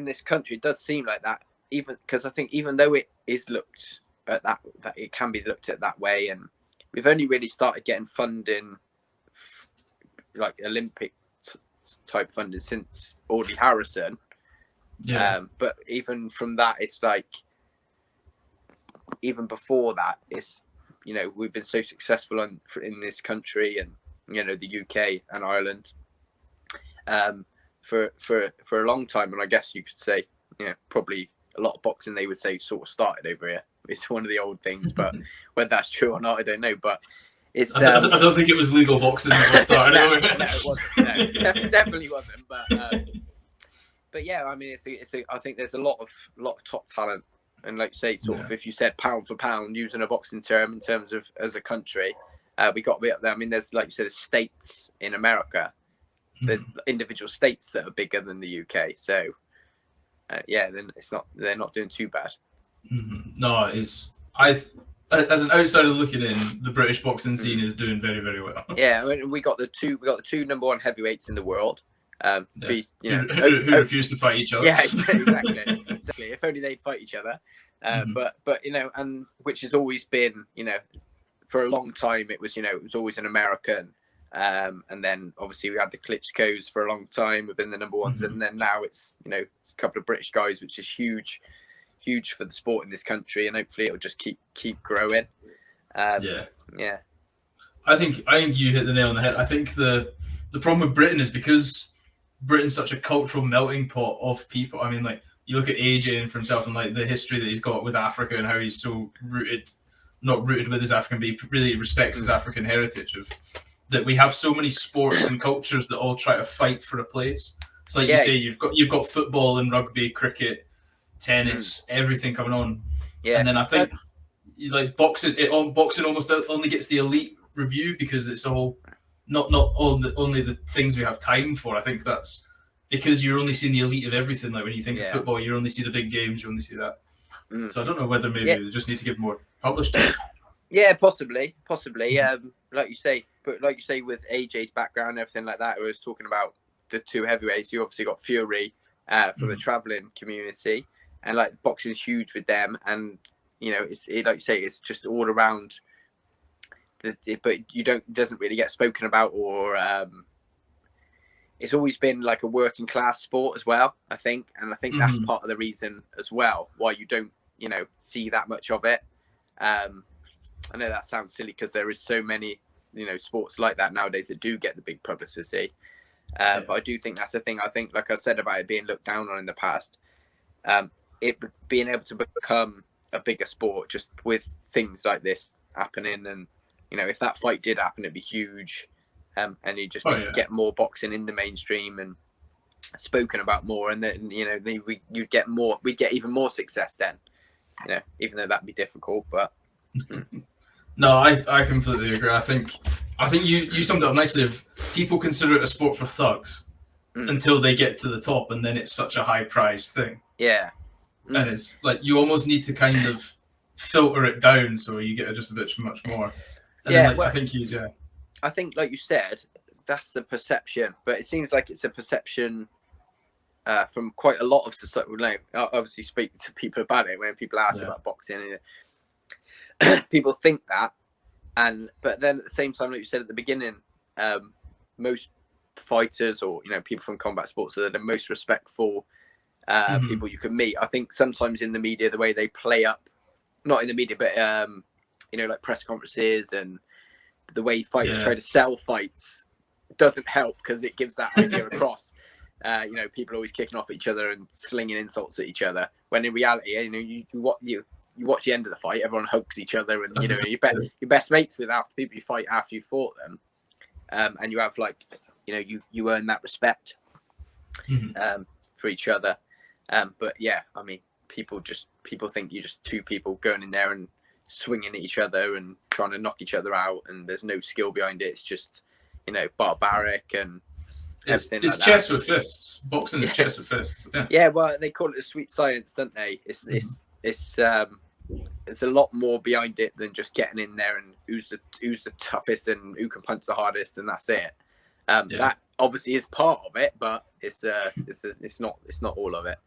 this country, it does seem like that, even because I think even though it is looked at that it can be looked at that way, and we've only really started getting funding, like Olympic type funding, since Audley Harrison. But even from that, it's like even before that, it's we've been so successful in this country and the UK and Ireland for a long time, and I guess you could say probably a lot of boxing, they would say, sort of started over here. It's one of the old things, but whether that's true or not, I don't know. But it's I don't think it was legal boxing that started. No, it wasn't. No, definitely wasn't. But yeah, I mean, I think there's a lot of top talent, and like you say, sort of, if you said pound for pound, using a boxing term in terms of as a country, we got to be up there. I mean, there's, like you said, there's states in America. There's individual states that are bigger than the UK. So then they're not doing too bad. No, as an outsider looking in, the British boxing scene is doing very, very well. Yeah, I mean, we got the two number one heavyweights in the world. Who refuse to fight each other. Yeah, exactly. If only they'd fight each other. But and which has always been, for a long time, it was always an American. And then obviously we had the Klitschko's for a long time, have been the number ones, and then now it's a couple of British guys, which is huge for the sport in this country, and hopefully it'll just keep growing. I think you hit the nail on the head. I think the problem with Britain is because Britain's such a cultural melting pot of people. I mean, like, you look at AJ and for himself and like the history that he's got with Africa and how he's so not rooted with his African, but he really respects his African heritage, of that we have so many sports and cultures that all try to fight for a place. It's like you say, you've got football and rugby, cricket, tennis, everything coming on. Yeah. And then I think like boxing almost only gets the elite review because it's all not only the things we have time for. I think that's because you're only seeing the elite of everything. Like when you think of football, you only see the big games, you only see that. So I don't know whether maybe we just need to give more published. Yeah, possibly. Like you say with AJ's background and everything like that, we was talking about the two heavyweights. You obviously got Fury for the traveling community, and like boxing's huge with them, and it's like you say, it's just all around. But doesn't really get spoken about, or it's always been like a working class sport as well, I think, and I think that's part of the reason as well why you don't see that much of it. I know that sounds silly because there is so many sports like that nowadays that do get the big publicity, but I do think that's the thing. I think, like I said about it being looked down on in the past, it being able to become a bigger sport just with things like this happening, and if that fight did happen, it'd be huge, and you just get more boxing in the mainstream, and spoken about more, and then we'd get even more success then. Even though that'd be difficult, but. No, I completely agree. I think you summed it up nicely. If people consider it a sport for thugs until they get to the top, and then it's such a high prize thing. Yeah. And it's like you almost need to kind of filter it down so you get just a bit much more. And then, I think like you said, that's the perception, but it seems like it's a perception from quite a lot of society. I obviously speak to people about it when people ask about boxing. People think that, but then at the same time, like you said at the beginning, most fighters or people from combat sports are the most respectful people you can meet. I think sometimes in the media, the way they play up, not in the media, but like press conferences and the way fighters try to sell fights doesn't help, because it gives that idea across. People always kicking off each other and slinging insults at each other, when in reality, you watch the end of the fight, everyone hugs each other, and you're best mates with half the people you fight after you fought them, and you have you earn that respect for each other. But I mean, people think you're just two people going in there and swinging at each other and trying to knock each other out, and there's no skill behind it. It's just barbaric, and it's chess with fists. Boxing is chess with fists. Yeah, well, they call it the sweet science, don't they? It's a lot more behind it than just getting in there and who's the toughest and who can punch the hardest, and that's it. That obviously is part of it, but it's not all of it.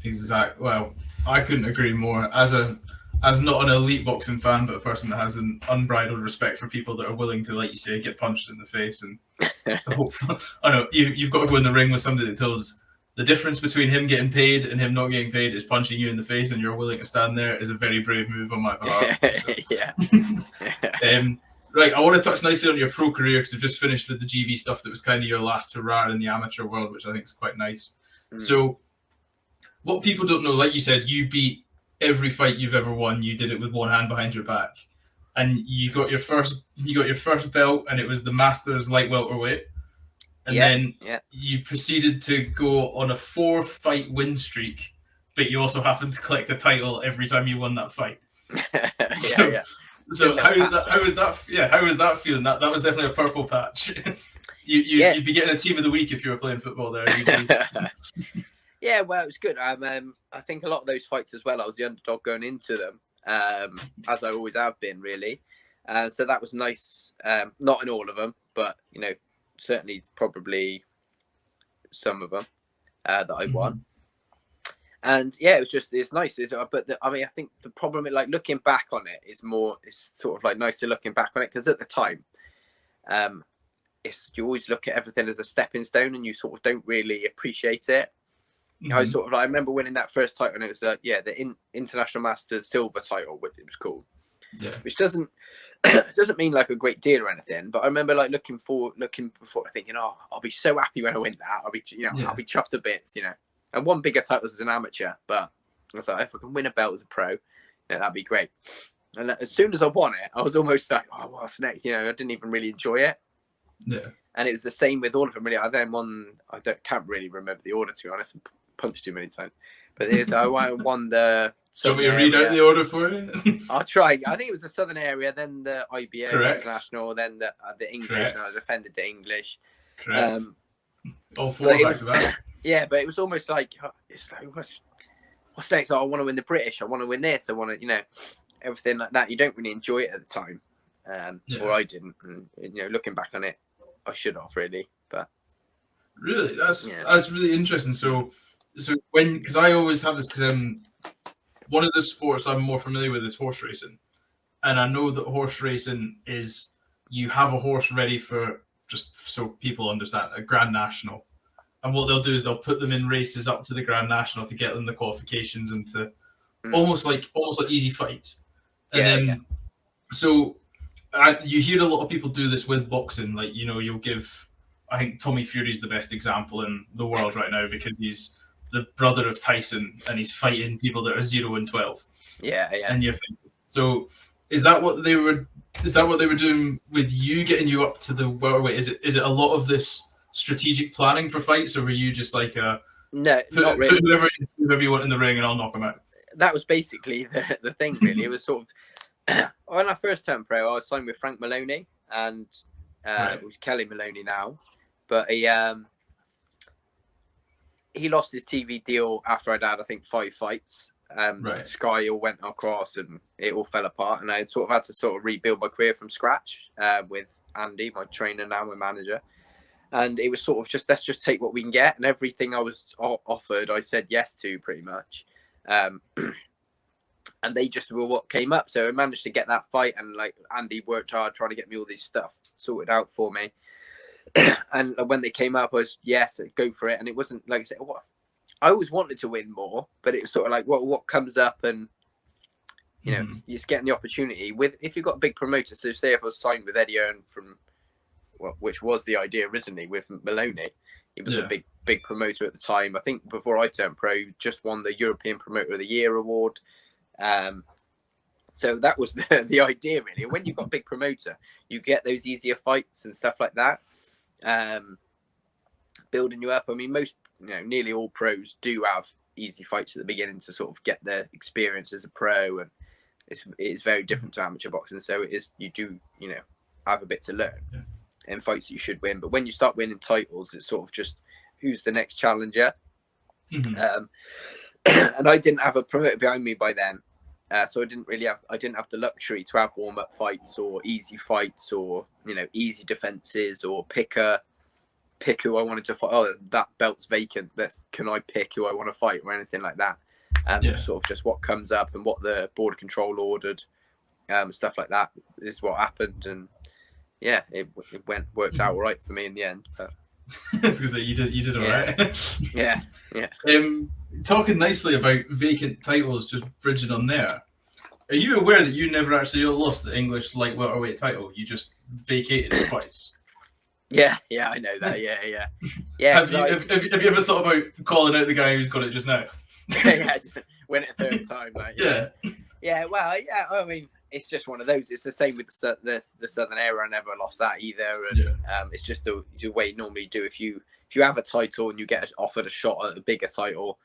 Exactly. Well, I couldn't agree more. As not an elite boxing fan, but a person that has an unbridled respect for people that are willing to, like you say, get punched in the face, and I know you've got to go in the ring with somebody that tells the difference between him getting paid and him not getting paid is punching you in the face, and you're willing to stand there, is a very brave move on my behalf. So. Right, I want to touch nicely on your pro career, because we've just finished with the GV stuff that was kind of your last hurrah in the amateur world, which I think is quite nice. So, what people don't know, like you said, you beat every fight you've ever won. You did it with one hand behind your back, and you got your first belt, and it was the Masters Light Welterweight. And then you proceeded to go on a 4-fight win streak, but you also happened to collect a title every time you won that fight. So how was that feeling? That was definitely a purple patch. You'd be getting a team of the week if you were playing football there. Yeah, well, it was good. I think a lot of those fights as well, I was the underdog going into them, as I always have been, really. So that was nice. Not in all of them, but certainly probably some of them that I won. And it's nice. But I think the problem, like looking back on it, it's sort of like nicer looking back on it, because at the time, you always look at everything as a stepping stone, and you sort of don't really appreciate it. I remember winning that first title, and it was the International Masters silver title, which it was called. Which doesn't mean like a great deal or anything, but I remember like looking before, thinking, oh, I'll be so happy when I win that. I'll be chuffed to bits, And one bigger title as an amateur, but I was like, if I can win a belt as a pro, that'd be great. And as soon as I won it, I was almost like, oh, what's next? I didn't even really enjoy it. Yeah. And it was the same with all of them, really. I then won. Can't really remember the order, to be honest. I punched too many times. But I won the. Do you want me to read out the order for you? I'll try. I think it was the Southern area, then the IBA International, then the English. Correct. And I defended the English. Correct. All 4 back to back. Yeah, but it was almost like, what's next? Oh, I want to win the British. I want to win this. I want to, everything like that. You don't really enjoy it at the time, or I didn't. And, looking back on it, I should have really. But really, that's really interesting. So because I always have this, because one of the sports I'm more familiar with is horse racing, and I know that horse racing is you have a horse ready for, just so people understand, a Grand National. And what they'll do is they'll put them in races up to the Grand National to get them the qualifications and to almost like easy fights. And so you hear a lot of people do this with boxing. Like, you'll give, I think Tommy Fury's the best example in the world right now, because he's the brother of Tyson and he's fighting people that are 0-12. Yeah. And you're thinking, so is that what they were doing with you, getting you up to the welterweight? Is it a lot of this strategic planning for fights, or were you just like no, not really. Put whoever you want in the ring, and I'll knock them out? That was basically the thing, really. It was sort of when I first turned pro, I was signed with Frank Maloney, and it was Kelly Maloney now, but he lost his TV deal after I'd had, I think, 5 fights. Sky all went across and it all fell apart, and I sort of had to sort of rebuild my career from scratch with Andy, my trainer now, my manager. And it was sort of just, let's just take what we can get, and everything I was offered I said yes to pretty much, and they just were what came up. So I managed to get that fight, and like Andy worked hard trying to get me all this stuff sorted out for me. And when they came up, I was yes, go for it. And it wasn't like I said, I always wanted to win more, but it was sort of like what comes up, and you know, you're just getting the opportunity with, if you've got a big promoter. So say if I was signed with Eddie Earn from, well, which was the idea originally with Maloney, he was a big promoter at the time. I think before I turned pro, he just won the European Promoter of the Year award. So that was the idea really. When you've got a big promoter, you get those easier fights and stuff like that, building you up. I mean, most, you know, nearly all pros do have easy fights at the beginning to sort of get their experience as a pro, and it's very different to amateur boxing. So it is, you do, you know, have a bit to learn in fights that you should win. But when you start winning titles, it's sort of just who's the next challenger. And I didn't have a promoter behind me by then, so I didn't have the luxury to have warm-up fights or easy fights, or, you know, easy defenses, or pick who I wanted to fight. Oh, that belt's vacant. Can I pick who I want to fight, or anything like that? Sort of just what comes up and what the border control ordered, stuff like that is what happened. And yeah, it worked out all right for me in the end. But that's because you did all right. yeah. Talking nicely about vacant titles, just bridging on there. Are you aware that you never actually lost the English light welterweight title? You just vacated it twice. Yeah, I know that. Yeah. Have you ever thought about calling out the guy who's got it just now? Yeah, win it a third time. Like, yeah. Well, yeah. I mean, it's just one of those. It's the same with the Southern Era. I never lost that either. And it's just the way you normally do. If you have a title and you get offered a shot at a bigger title,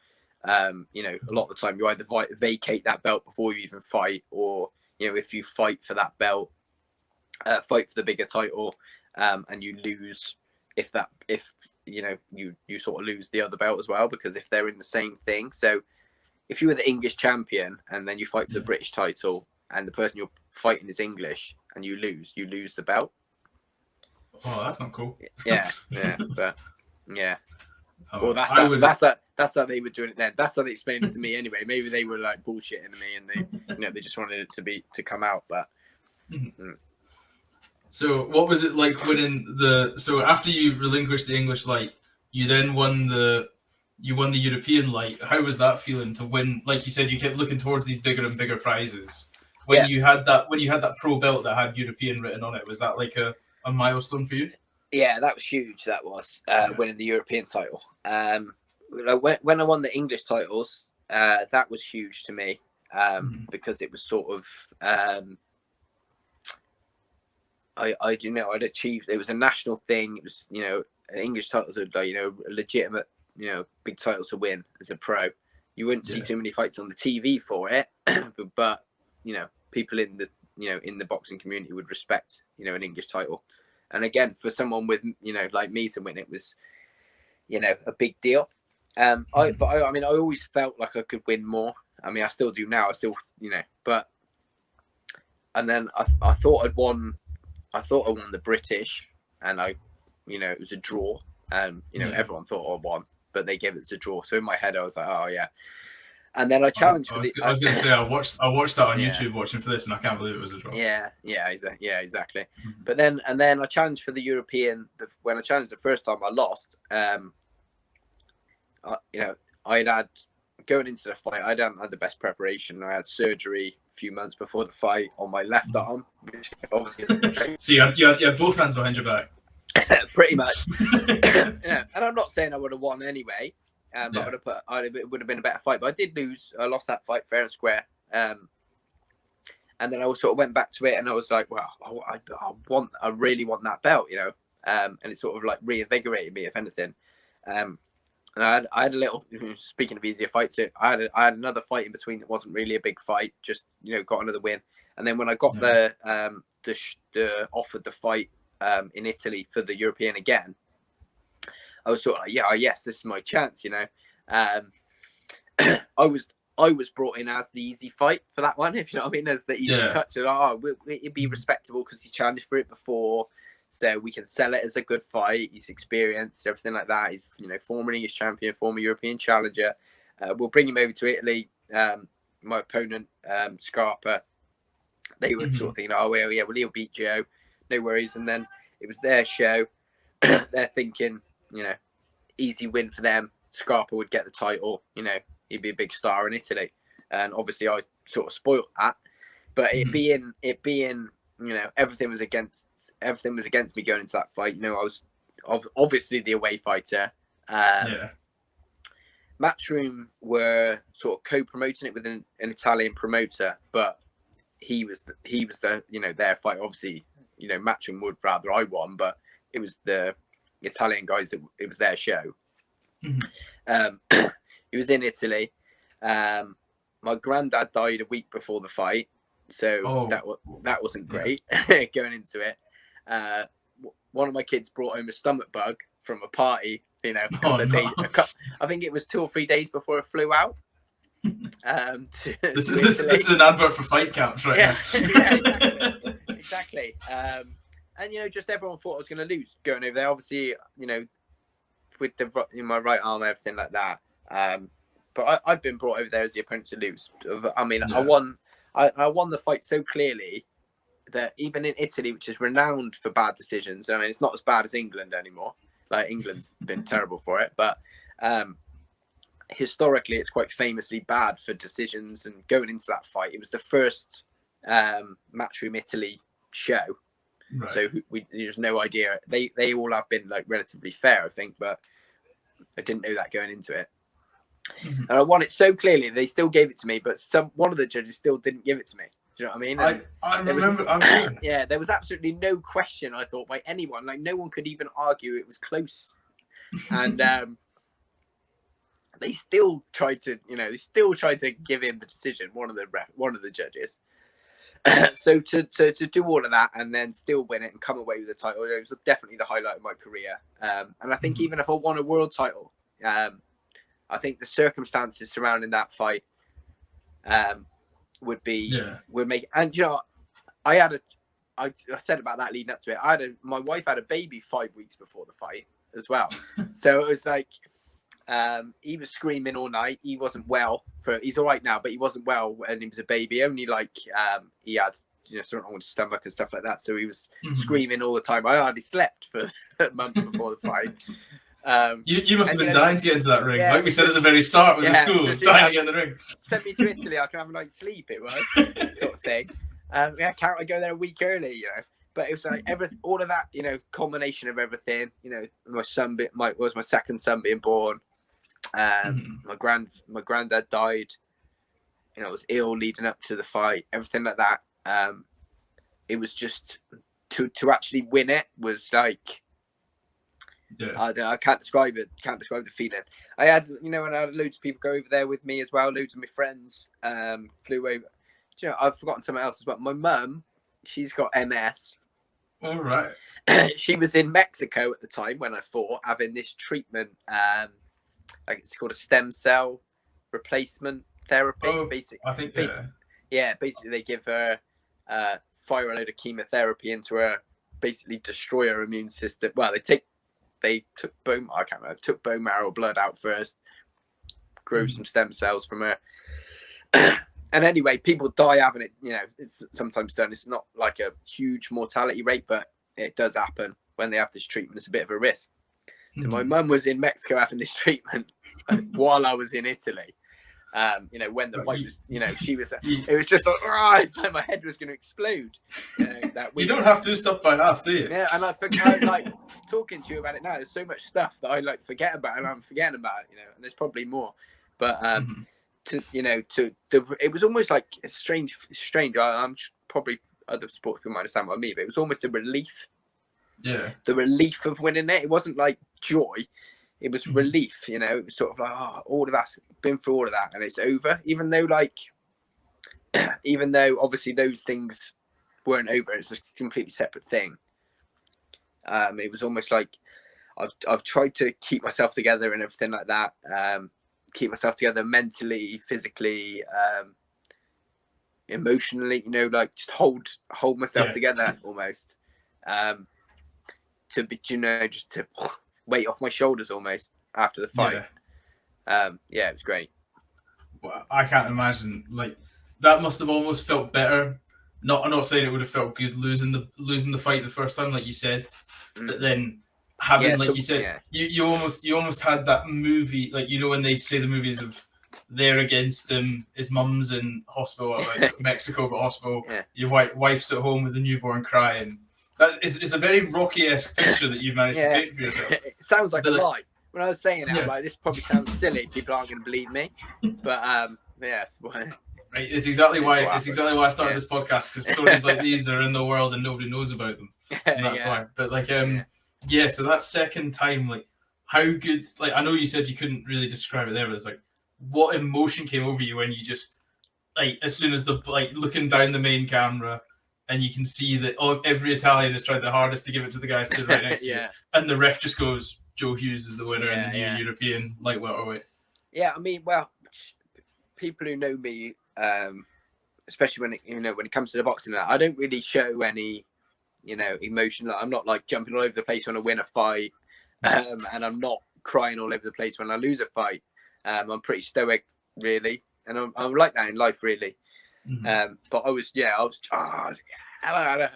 you know, a lot of the time you either vacate that belt before you even fight, or, you know, if you fight for that belt, fight for the bigger title, and you lose, if you know, you sort of lose the other belt as well, because if they're in the same thing. So if you were the English champion and then you fight for the British title, and the person you're fighting is English, and you lose the belt. Oh, that's not cool. Yeah, but yeah. Well, that's how they were doing it then. That's how they explained it to me anyway. Maybe they were like bullshitting me, and they, you know, they just wanted it to come out. But So what was it like winning so after you relinquished the English light, you then won the European light? How was that feeling to win? Like you said, you kept looking towards these bigger and bigger prizes. When you had that pro belt that had European written on it, was that like a milestone for you? Yeah, that was huge. That was winning the European title. When I won the English titles, that was huge to me, because it was sort of I'd achieved. It was a national thing. It was, you know, an English titles are, you know, a legitimate, you know, big title to win as a pro. You wouldn't see too many fights on the TV for it, but you know, people in the boxing community would respect, you know, an English title. And again, for someone with, you know, like me to win it was, you know, a big deal. I mean, I always felt like I could win more. I mean, I still do now. I still, you know, but, and then I thought I won the British, and you know, it was a draw, and, you know, everyone thought I won, but they gave it a draw. So in my head, I was like, oh yeah. And then I challenged I was going to say, I watched that on YouTube watching for this, and I can't believe it was a draw. Yeah, exactly. But then I challenged for the European. When I challenged the first time, I lost. You know, going into the fight, I hadn't had the best preparation. I had surgery a few months before the fight on my left arm, which obviously. So you had both hands behind your back. Pretty much. Yeah. And I'm not saying I would have won anyway. But it would have been a better fight. But I did lose. I lost that fight fair and square. And then I sort of went back to it, and I was like, well, I really want that belt, you know. and it sort of like reinvigorated me, if anything. And I had a little, speaking of easier fights, I had another fight in between that wasn't really a big fight, just, got another win. And then when I got the offered the fight in Italy for the European again, I was sort of like, yes, this is my chance, I was brought in as the easy fight for that one, if you know what I mean, as the easy cut. It'd be respectable because he challenged for it before, so we can sell it as a good fight. He's experienced, everything like that. He's former English champion, former European challenger. We'll bring him over to Italy. My opponent, Scarpa, they were sort of thinking, he'll beat Joe, no worries. And then it was their show. They're thinking, easy win for them. Scarpa would get the title, he'd be a big star in Italy. And obviously I sort of spoiled that. But it being, everything was against me going into that fight. I was obviously the away fighter. Matchroom were sort of co-promoting it with an Italian promoter, but he was the their fight. Obviously, Matchroom would rather I won, but it was the Italian guys that it was their show. It was in Italy. My granddad died a week before the fight, so that wasn't great going into it. One of my kids brought home a stomach bug from a party. I think it was 2 or 3 days before it flew out. This is an advert for fight camps right now. Exactly. And just everyone thought I was going to lose going over there. Obviously, with my right arm, everything like that. But I've been brought over there as the opponent to lose. I mean, I won the fight so clearly that even in Italy, which is renowned for bad decisions, I mean, it's not as bad as England anymore. Like, England's been terrible for it, but historically, it's quite famously bad for decisions. And going into that fight, it was the first Matchroom Italy show, right. So there's no idea. They all have been like relatively fair, I think, but I didn't know that going into it. And I won it so clearly. They still gave it to me, but one of the judges still didn't give it to me. Do you know what I mean? I remember. There was absolutely no question, I thought, by anyone. Like, no one could even argue it was close. And they still tried to, give him the decision. One of the judges. So to do all of that and then still win it and come away with the title, it was definitely the highlight of my career. And I think even if I won a world title, I think the circumstances surrounding that fight would make. And I said about that leading up to it. My wife had a baby 5 weeks before the fight as well, so it was like he was screaming all night. He wasn't well. He's all right now, but he wasn't well when he was a baby. Only he had something on his stomach and stuff like that. So he was screaming all the time. I hardly slept for a month before the fight. You must have been dying to get into that ring, like we said at the very start with the school, dying to get in the ring. Send me to Italy, I can have a night's sleep. It was sort of thing. Can't I go there a week early? But it was like all of that, culmination of everything. My second son being born. My granddad died. I was ill leading up to the fight. Everything like that. It was just to actually win it was like. I can't describe it. Can't describe the feeling. I had, and I had loads of people go over there with me as well. Loads of my friends flew over. I've forgotten someone else as well. My mum, she's got MS. All right. She was in Mexico at the time when I fought, having this treatment. Like it's called a stem cell replacement therapy. Basically, I think. Basically, they give her fire a load of chemotherapy into her, basically destroy her immune system. Well, they took bone marrow blood out first, grew some stem cells from her. And anyway, people die having it, it's sometimes done. It's not like a huge mortality rate, but it does happen when they have this treatment. It's a bit of a risk. So my mum was in Mexico having this treatment while I was in Italy. When the fight was, she was, it was just like, it's like my head was going to explode. That week. You don't have to do stuff by half, do you? Yeah, and I forget, like, talking to you about it now, there's so much stuff that I forget about, and I'm forgetting about it, and there's probably more. But it was almost like a strange. I'm probably other sports people might understand what I mean, but it was almost a relief the relief of winning it. It wasn't like joy, it was relief. You know, it was sort of like, oh, all of that's been through all of that and it's over. Even though obviously those things weren't over, it's a completely separate thing. It was almost like I've tried to keep myself together and everything like that. Keep myself together mentally, physically, emotionally, you know, like just hold myself together almost. To be, you know, just to weight off my shoulders almost after the fight. It was great. Well, I can't imagine, like, that must have almost felt better. I'm not saying it would have felt good losing the fight the first time, like you said, but then having, like you said, you almost had that movie, like, you know, when they say the movies of they're against him, his mum's in hospital, like Mexico, but hospital, your wife's at home with the newborn crying. That is a very Rocky-esque picture that you've managed to paint for yourself. It sounds like a lie. When I was saying it, I'm like, this probably sounds silly. People aren't going to believe me, but yes. Right, it's exactly why I started this podcast, because stories like these are in the world and nobody knows about them. And that's why. But like, so that second time, like, how good? Like, I know you said you couldn't really describe it there, but it's like, what emotion came over you when you just, like, as soon as looking down the main camera, and you can see that every Italian has tried their hardest to give it to the guy stood right next to you, and the ref just goes, Joe Hughes is the winner in the new European Light Welterweight. Yeah, I mean, well, people who know me, especially when it comes to the boxing, I don't really show any, you know, emotion. Like, I'm not like jumping all over the place when I win a fight, and I'm not crying all over the place when I lose a fight. I'm pretty stoic, really, and I'm like that in life, really. But I was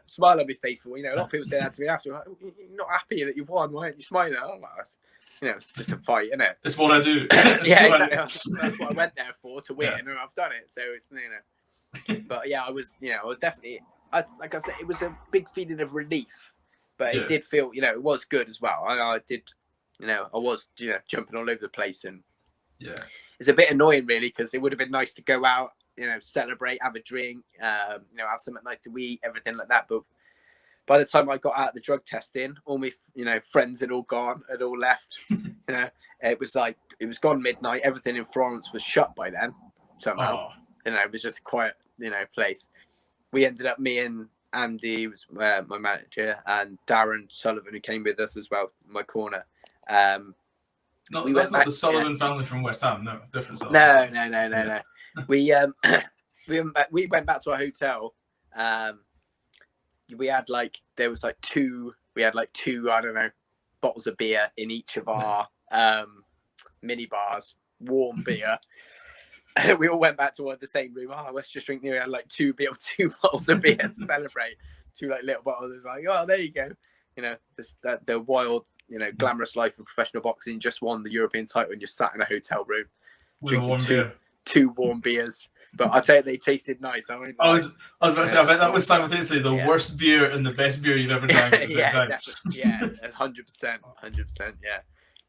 smile on my face. You know, a lot of people say that to me after. Like, you're not happy that you've won. Why aren't you smiling? I'm like, you know, it's just a fight, isn't it? It's what I do. Exactly. That's what I went there for, to win, and I've done it. So it's, you know. But yeah, I was definitely, like I said, it was a big feeling of relief, but it did feel, you know, it was good as well. I did, you know, I was, you know, jumping all over the place, and it's a bit annoying, really, because it would have been nice to go out, you know, celebrate, have a drink, you know, have something nice to eat, everything like that. But by the time I got out of the drug testing, all my, you know, friends had all gone, had all left. You know, it was gone midnight. Everything in Florence was shut by then somehow. You know, it was just a quiet, you know, place. We ended up, me and Andy, was my manager, and Darren Sullivan, who came with us as well, in my corner. No, that's not the Sullivan family from West Ham. No, different Sullivan. No. We went back to our hotel. We had two, I don't know, bottles of beer in each of our mini bars, warm beer. We all went back to the same room. Let's just drink. We had like two bottles of beer to celebrate. Two like little bottles. It's like, there you go. You know, the wild, you know, glamorous life of professional boxing. Just won the European title and just sat in a hotel room drinking two warm beers. But I tell you, they tasted nice. I was about to say, I bet that was simultaneously the worst beer and the best beer you've ever drank at the same time. Definitely. Yeah, 100%. Yeah,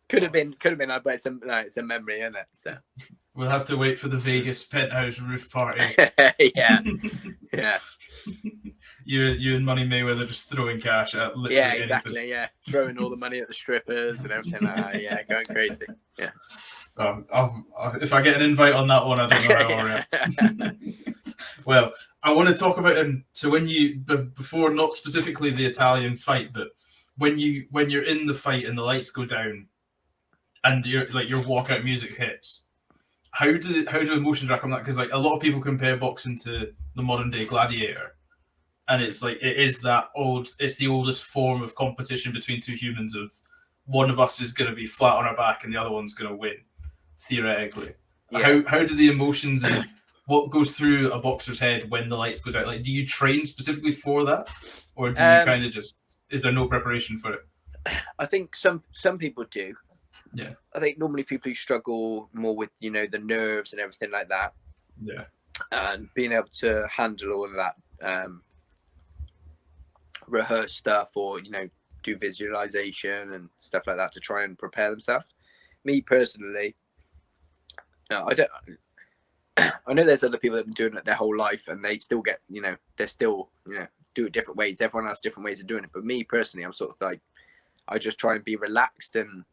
could have been. I bet it's a memory, isn't it? So we'll have to wait for the Vegas penthouse roof party. Yeah. You and Money Mayweather just throwing cash at literally exactly. Anything. Yeah, throwing all the money at the strippers and everything like that. Yeah, going crazy. Yeah. If I get an invite on that one, I don't know how I'll react. Well, I want to talk about so when you, before, not specifically the Italian fight, but when you're in the fight and the lights go down and your walkout music hits, how do emotions rack on that? Because like a lot of people compare boxing to the modern day gladiator, and it's like it's the oldest form of competition between two humans. Of one of us is going to be flat on our back and the other one's going to win, theoretically. How do the emotions and what goes through a boxer's head when the lights go down? Like, do you train specifically for that, or do you kind of is there no preparation for it? I think some people do. Yeah. I think normally people who struggle more with, you know, the nerves and everything like that. Yeah. And being able to handle all of that, rehearse stuff, or, you know, do visualization and stuff like that to try and prepare themselves. Me personally, no, I don't. I know there's other people that have been doing it their whole life and they still get, you know, they're still, you know, do it different ways. Everyone has different ways of doing it. But me personally, I'm sort of like, I just try and be relaxed, and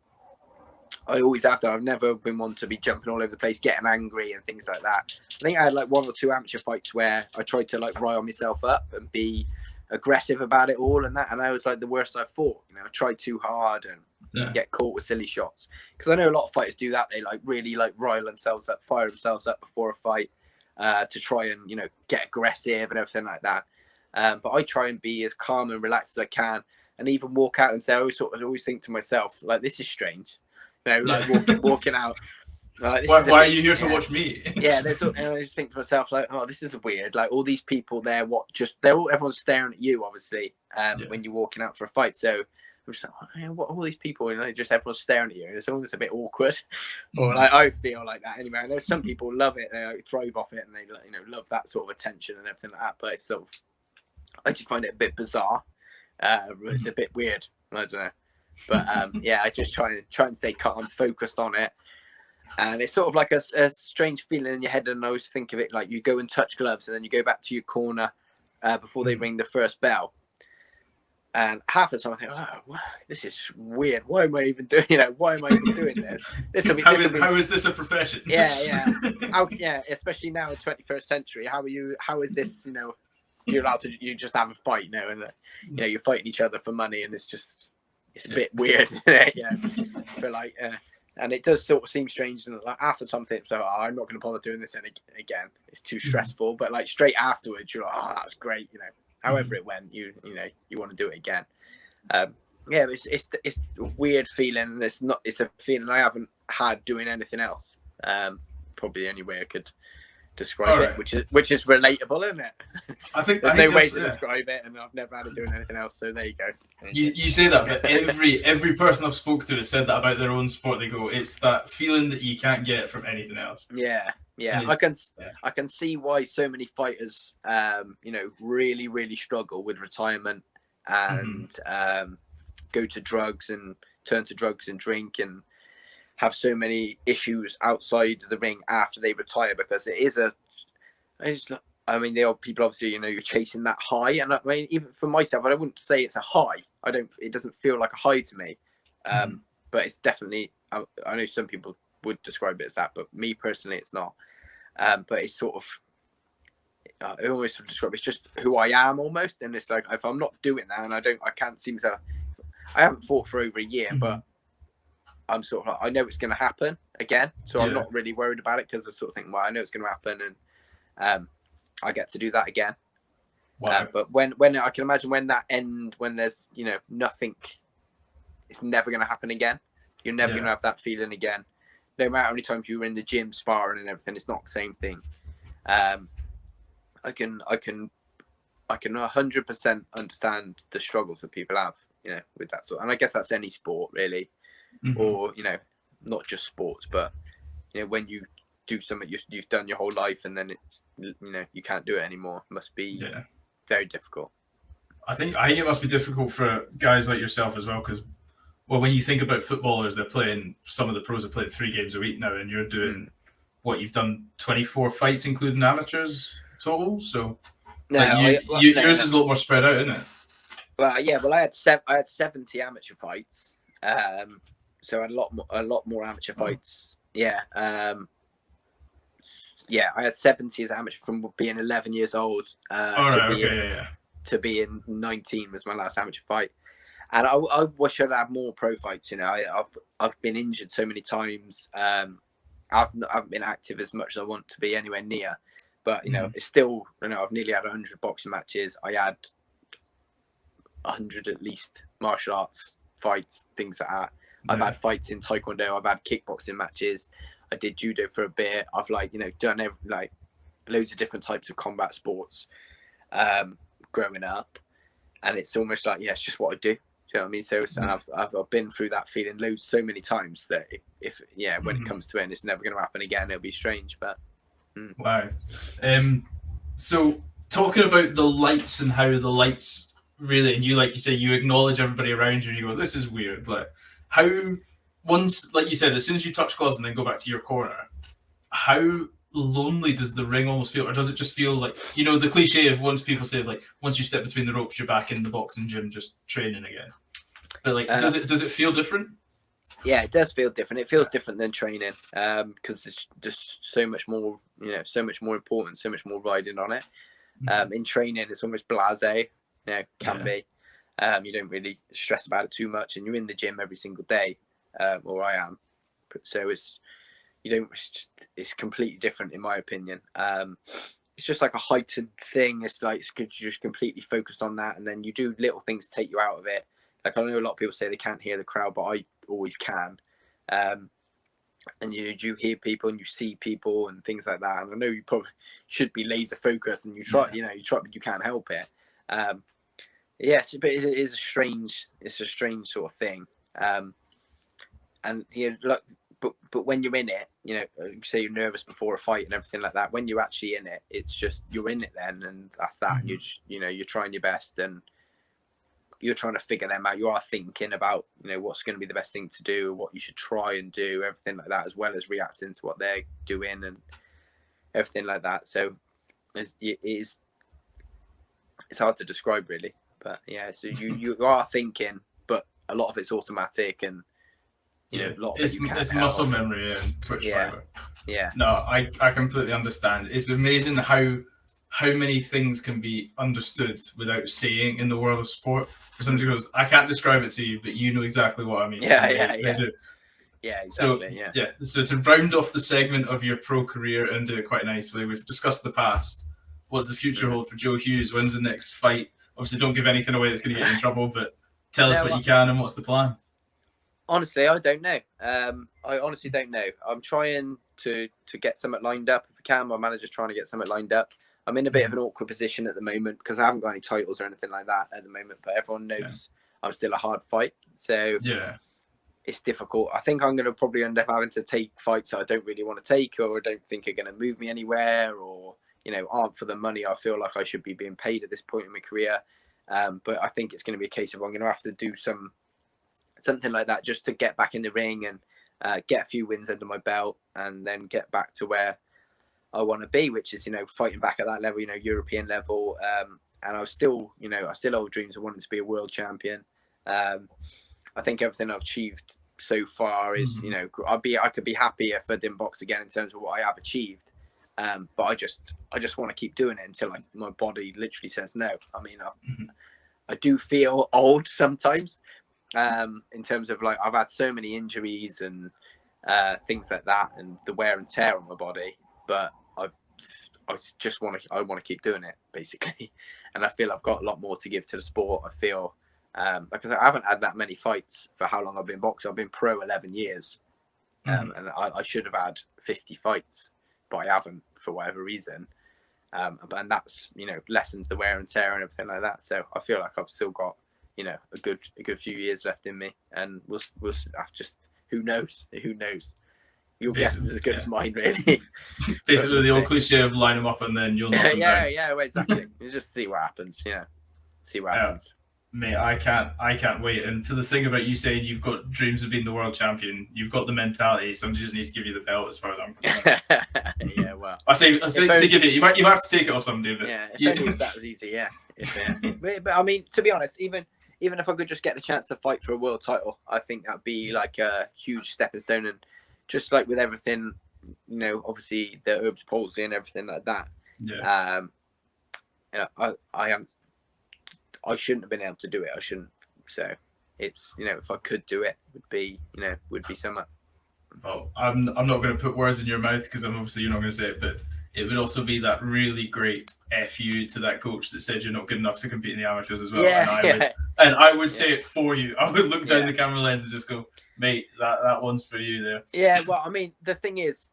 I always have to. I've never been one to be jumping all over the place, getting angry and things like that. I think I had like 1 or 2 amateur fights where I tried to like rile myself up and be aggressive about it all and that. And I was like the worst I fought. You know, I tried too hard and get caught with silly shots. Because I know a lot of fighters do that. They like really like rile themselves up, fire themselves up before a fight to try and, you know, get aggressive and everything like that. But I try and be as calm and relaxed as I can, and even walk out and say, I always think to myself, like, this is strange. You know, like walking out. Like, why are you here to watch me? Yeah, and I just think to myself, like, oh, this is weird. Like, all these people there, everyone's staring at you, obviously, when you're walking out for a fight. So I'm just like, oh, what all these people, you know, just everyone's staring at you. It's almost a bit awkward, or like I feel like that anyway. I know some people love it, they like, thrive off it, and they, you know, love that sort of attention and everything like that. But it's sort of, I just find it a bit bizarre. It's a bit weird. I don't know, but yeah, I just try and stay calm, focused on it. And it's sort of like a strange feeling in your head. And I always think of it like you go and touch gloves, and then you go back to your corner before they ring the first bell. And half the time I think, oh, this is weird. Why am I even doing? You know, why am I even doing this? How is this a profession? Yeah. Yeah, especially now in the 21st century. How is this? You know, you're allowed to. You just have a fight, you know, and you know you're fighting each other for money, and it's a bit weird. Yeah, but like. And it does sort of seem strange, and like after something, so I'm not going to bother doing this again. It's too stressful. But like straight afterwards, you're like, oh, that's great, you know. However it went, you know, you want to do it again. Yeah, it's a weird feeling. It's a feeling I haven't had doing anything else. Probably the only way I could describe it, which is relatable, isn't it? I think there's no way to describe it, and I've never had it doing anything else. So there you go. You say that, but every person I've spoke to has said that about their own sport. They go, it's that feeling that you can't get from anything else. Yeah. I can see why so many fighters, you know, really, really struggle with retirement and go to drugs and turn to drugs and drink and have so many issues outside the ring after they retire, because it is I mean, there are people, obviously, you know, you're chasing that high. And I mean, even for myself, I wouldn't say it's a high. It doesn't feel like a high to me. But it's definitely, I know some people would describe it as that, but me personally, it's not. But it's sort of, I always sort of describe it's just who I am almost. And it's like, if I'm not doing that and I can't seem to, I haven't fought for over a year, but I'm sort of like, I know it's going to happen again. So I'm not really worried about it, because I sort of think, well, I know it's going to happen, and I get to do that again. Wow. But when I can imagine when there's, you know, nothing, it's never going to happen again. You're never going to have that feeling again. No matter how many times you were in the gym sparring and everything, it's not the same thing. I can 100% understand the struggles that people have, you know, with that sort. And I guess that's any sport really, or, you know, not just sports, but, you know, when you do something you've done your whole life, and then it's, you know, you can't do it anymore. It must be very difficult. I think it must be difficult for guys like yourself as well, because, well, when you think about footballers, they're playing, some of the pros are playing 3 games a week now, and you're doing what, you've done 24 fights, including amateurs total. So yours is a lot more spread out, isn't it? Well, yeah. Well, I had 70 amateur fights, so I had a lot more amateur fights. Yeah. Yeah, I had 70 as amateur from being 11 years old to being 19 was my last amateur fight. And I wish I'd had more pro fights. You know, I've been injured so many times. I haven't been active as much as I want to be anywhere near. But, you know, it's still, you know, I've nearly had 100 boxing matches. I had 100 at least martial arts fights, things like that. I've had fights in Taekwondo. I've had kickboxing matches. I did judo for a bit. I've, like, you know, done like loads of different types of combat sports growing up. And it's almost like, yeah, it's just what I do. Do you know what I mean? So I've been through that feeling so many times that if when it comes to it, and it's never going to happen again, it'll be strange. But wow. So talking about the lights and how the lights really, and you, like you say, you acknowledge everybody around you and you go, this is weird. Like, how, once, like you said, as soon as you touch gloves and then go back to your corner, how lonely does the ring almost feel, or does it just feel like, you know, the cliche of once people say like once you step between the ropes, you're back in the boxing gym just training again. But like, does it feel different? Yeah, it does feel different. It feels different than training, because there's just so much more, you know, so much more important, so much more riding on it. In training, it's almost blasé, you know, can be. You don't really stress about it too much, and you're in the gym every single day, or I am. So it's completely different in my opinion. It's just like a heightened thing. It's like you're just completely focused on that, and then you do little things to take you out of it. Like, I know a lot of people say they can't hear the crowd, but I always can. And you hear people and you see people and things like that. And I know you probably should be laser focused, and you try, but you can't help it. Yes, but it is it's a strange sort of thing. And you know, like, but when you're in it, you know, say you're nervous before a fight and everything like that. When you're actually in it, it's just you're in it then, and that's that. And you just, you know, you're trying your best, and you're trying to figure them out. You are thinking about, you know, what's going to be the best thing to do, what you should try and do, everything like that, as well as reacting to what they're doing and everything like that. So it's hard to describe really, but yeah. So you are thinking, but a lot of it's automatic, and you know, a lot of it's muscle memory and twitch fiber. Yeah. No, I completely understand. It's amazing how many things can be understood without saying in the world of sport. For somebody who goes, I can't describe it to you, but you know exactly what I mean. They do. Yeah, exactly. So to round off the segment of your pro career and do it quite nicely, we've discussed the past. What's the future hold for Joe Hughes? When's the next fight? Obviously, don't give anything away that's going to get you in trouble, but tell us what you can and what's the plan. Honestly, I don't know. I honestly don't know. I'm trying to get something lined up if I can. My manager's trying to get something lined up. I'm in a bit of an awkward position at the moment because I haven't got any titles or anything like that at the moment, but everyone knows I'm still a hard fight. So it's difficult. I think I'm going to probably end up having to take fights that I don't really want to take, or I don't think are going to move me anywhere, or, you know, aren't for the money I feel like I should be being paid at this point in my career. But I think it's going to be a case of I'm going to have to do something like that just to get back in the ring and get a few wins under my belt, and then get back to where I want to be, which is, you know, fighting back at that level, you know, European level. And I still hold dreams of wanting to be a world champion. I think everything I've achieved so far is, you know, I could be happy if I didn't box again in terms of what I have achieved. But I just want to keep doing it until my body literally says no. I mean, I do feel old sometimes, in terms of, like, I've had so many injuries and things like that, and the wear and tear on my body. But I want to keep doing it, basically. And I feel I've got a lot more to give to the sport. I feel because I haven't had that many fights for how long I've been boxing. I've been pro 11 years, and I should have had 50 fights, but I haven't for whatever reason. And that's, you know, lessens the wear and tear and everything like that. So I feel like I've still got, you know, a good few years left in me, and we'll just who knows. Your guess is as good as mine, really. Basically, the old cliche of line them up and then you'll knock them down. Well, exactly. You just see what happens. See what happens. Mate, I can't wait. And for the thing about you saying you've got dreams of being the world champion, you've got the mentality. Somebody just needs to give you the belt, as far as I'm concerned. Yeah, well, I say to give it. You might have to take it off someday. But if only that was easy. Yeah. But I mean, to be honest, even if I could just get the chance to fight for a world title, I think that'd be like a huge stepping stone. And just like with everything, you know, obviously the Erbs Palsy and everything like that. Yeah. You know, I shouldn't have been able to do it. I shouldn't. So it's, you know, if I could do it, would be something. Well, I'm not going to put words in your mouth, because obviously you're not going to say it, but it would also be that really great FU to that coach that said you're not good enough to compete in the amateurs as well. And I would say it for you. I would look down the camera lens and just go, mate, that one's for you there. Yeah, well, I mean, the thing is,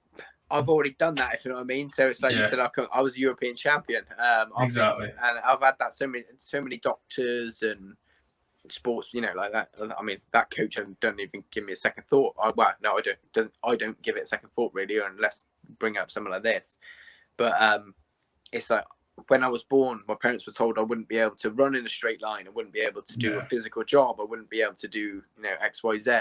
I've already done that, if you know what I mean. So it's like you said, I was a European champion. Exactly. And I've had that so many doctors and sports, you know, like that. I mean, that coach doesn't even give me a second thought. I don't give it a second thought, really, unless bring up something like this. But it's like, when I was born, my parents were told I wouldn't be able to run in a straight line. I wouldn't be able to do a physical job. I wouldn't be able to do, you know, X, Y, Z.